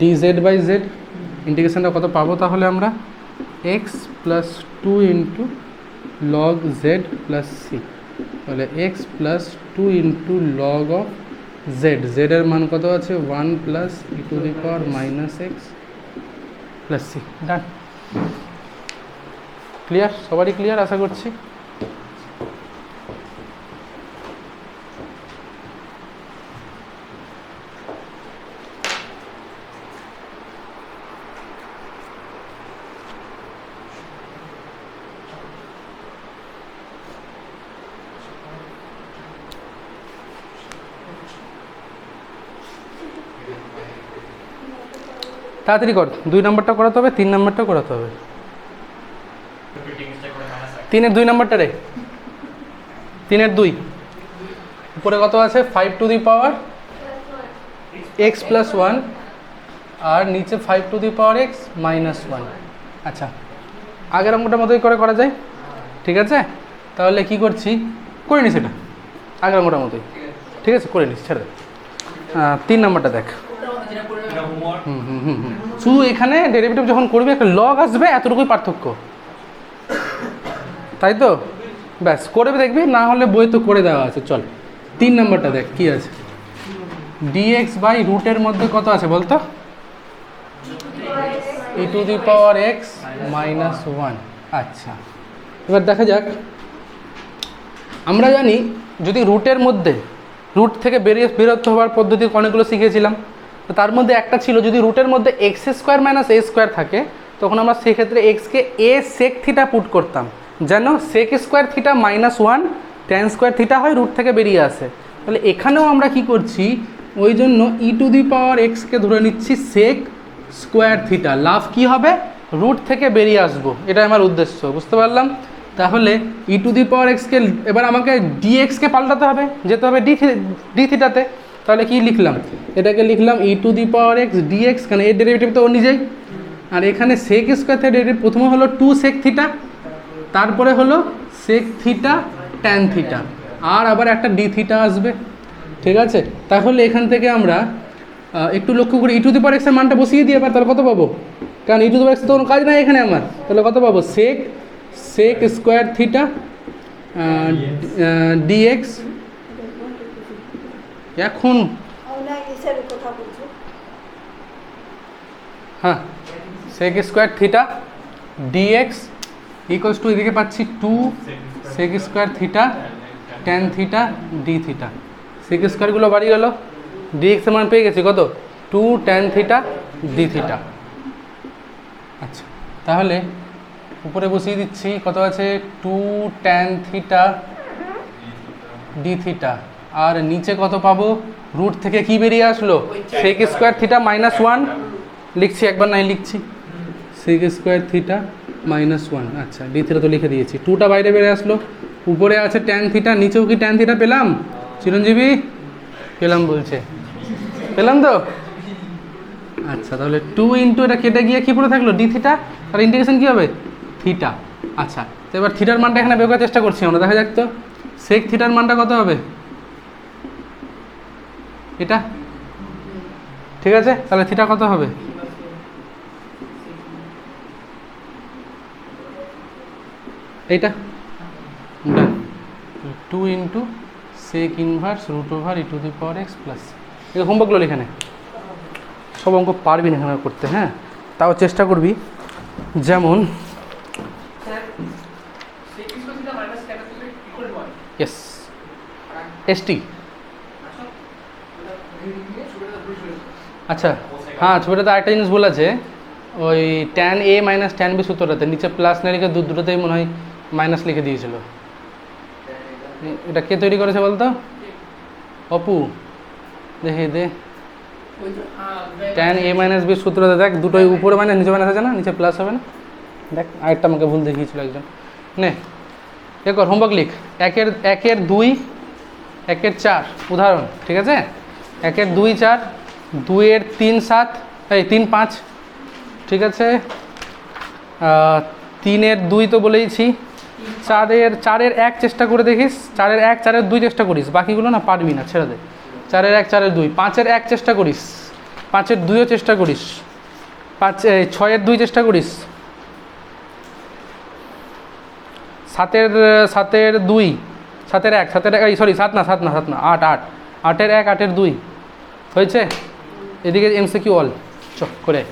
dz বাই জেড। ইন্টিগ্রেশনটা কত পাবো তাহলে আমরা x plus 2 into log z plus c, তাহলে x plus 2 into log of z, জেডের মান কত আছে 1 plus E to the power minus x plus C. Done, clear? সবারই ক্লিয়ার আশা করছি। তাড়াতাড়ি কর, 2 নম্বরটা করাতে হবে, 3 নম্বরটা করাতে হবে। 3-এর 2 নম্বরটা রে, 3-এর 2 উপরে কত আছে 5 two the power x plus 1 আর নিচে 5 two the power x minus 1। আচ্ছা, আগের অঙ্কটার মতোই করা যায়, ঠিক আছে? তাহলে কি করছি, করে নিস, এটা আগের অঙ্কটার মতোই, ঠিক আছে? করে নিস, ছেড়ে দে। 3 নম্বরটা দেখ। শুধু এখানে ডেরিভেটিভ যখন করবি একটা লগ আসবে, এতটুকুই পার্থক্য, তাই তো? ব্যাস, করে দেখবি, না হলে বই তো করে দেওয়া আছে। চল 3 নম্বরটা দেখ কি আছে। ডিএক্স বাই রুটের মধ্যে কত আছে বলতো? E to the power x minus 1। আচ্ছা, এবার দেখা যাক। আমরা জানি যদি রুটের মধ্যে, রুট থেকে বেরোতে হওয়ার পদ্ধতি অনেকগুলো শিখেছিলাম, তো তার মধ্যে একটা ছিল যদি রুটের মধ্যে এক্স স্কোয়ার মাইনাস এ স্কোয়ার থাকে, তখন আমরা সেক্ষেত্রে এক্সকে এ সেক থিটা পুট করতাম, যেন sec square theta minus 1 tan square theta হয়, রুট থেকে বেরিয়ে আসে। তাহলে এখানেও আমরা কি করছি, ওই জন্য ই টু দি পাওয়ার এক্সকে ধরে নিচ্ছি সেক স্কোয়ার থিটা, লাভ কি হবে, রুট থেকে বেরিয়ে আসবো, এটা আমার উদ্দেশ্য, বুঝতে পারলাম? তাহলে ই টু দি পাওয়ার এক্সকে এবার আমাকে ডিএক্সকে পাল্টাতে হবে, যেতে হবে ডি থিটাতে। তাহলে কি লিখলাম, এটাকে লিখলাম e to the power x dx, কারণ এর ডেরিভেটিভ তো ও নিজেই, আর এখানে সেক স্কোয়ার থিটা ডেরিভেটিভ প্রথমে হলো 2 সেক থিটা, তারপরে হলো সেক থিটা ট্যান থিটা, আর আবার একটা ডি থিটা আসবে, ঠিক আছে? তাহলে এখান থেকে আমরা একটু লক্ষ্য করি, ই টু দি পাওয়ার এক্সের মানটা বসিয়ে দিয়ে এবার তাহলে কত পাবো, কারণ ই টু দি পাওয়ার এক্স তো কোনো কাজ নাই এখানে আমার, তাহলে কত পাবো সেক স্কোয়ার থিটা ডিএক্স। এখন হ্যাঁ, sec square theta dx equals to, এদিকে পাচ্ছি 2 sec square theta tan theta d theta, sec স্কোয়ারগুলো বাড়ি গেল, ডিএক্স এর মান পেয়ে গেছি কত 2 ট্যান থিটা ডি থিটা। আচ্ছা, তাহলে উপরে বসিয়ে দিচ্ছি কত আছে 2 ট্যান থিটা ডি থিটা, আর নিচে কত পাবো, রুট থেকে কি বেরিয়ে আসলো সেক স্কোয়ার থিটা মাইনাস 1 লিখছি, একবার নাই লিখছি সেক স্কোয়ার থিটা মাইনাস 1। আচ্ছা, ডি থিটা তো লিখে দিয়েছি, 2টা বাইরে বেরিয়ে আসলো, উপরে আছে ট্যান থিটা, নিচেও কি ট্যান থিটা পেলাম? চিরঞ্জীবী পেলাম বলছে, পেলাম তো? আচ্ছা, তাহলে 2 ইন্টু এটা কেটে গিয়ে কি পড়ে থাকলো ডি থিটা, তার ইন্টিগ্রেশন কী হবে থিটা। আচ্ছা, তো এবার থিটার মানটা এখানে বের করার চেষ্টা করছি আমরা, দেখা যাক তো সেক থিটার মানটা কত হবে, এটা, ঠিক আছে? তাহলে থিটা কত হবে, এইটা, 2 into sec inverse root over E to the power x plus. এটা হোমওয়ার্কগুলো এখানে সব অঙ্ক পারবি না এখানে করতে, হ্যাঁ, তাও চেষ্টা করবি। যেমন ইয়েস এসটি, আচ্ছা হ্যাঁ, ছবিটাতে আরেকটা জিনিস বলেছে, ওই tan a minus tan b সূত্রটাতে নিচে প্লাস না লিখে দুটোতেই মনে হয় মাইনাস লিখে দিয়েছিল। এটা কে তৈরি করেছে বলতো? অপু, দেখে দে ট্যান এ মাইনাস বি সূত্রতে দেখ, দুটোই উপরে মাইনাস নিচে মাইনাস আছে না, নিচে প্লাস হবে না, দেখ আরেকটা আমাকে ভুল দেখিয়েছিল একজন। নে কর হোমওয়ার্ক লিখ, 1-এর 2 1-এর 4 উদাহরণ, ঠিক আছে? 1-এর 2 4, 2-এর 3 7, এই 3 5, ঠিক আছে? 3-এর 2 তো বলেইছি, চারের এক চেষ্টা করে দেখিস, চারের দুই চেষ্টা করিস, বাকিগুলো না পারবি না, ছেড়ে দে। চারের এক, চারের দুই, পাঁচের এক চেষ্টা করিস, পাঁচের দুইও চেষ্টা করিস, ছয়ের দুই চেষ্টা করিস, সাতের দুই, সাতের এক, সরি সাত না, আটের এক, আটের দুই হয়েছে। এদিকে এমসিকিউ অল চ করে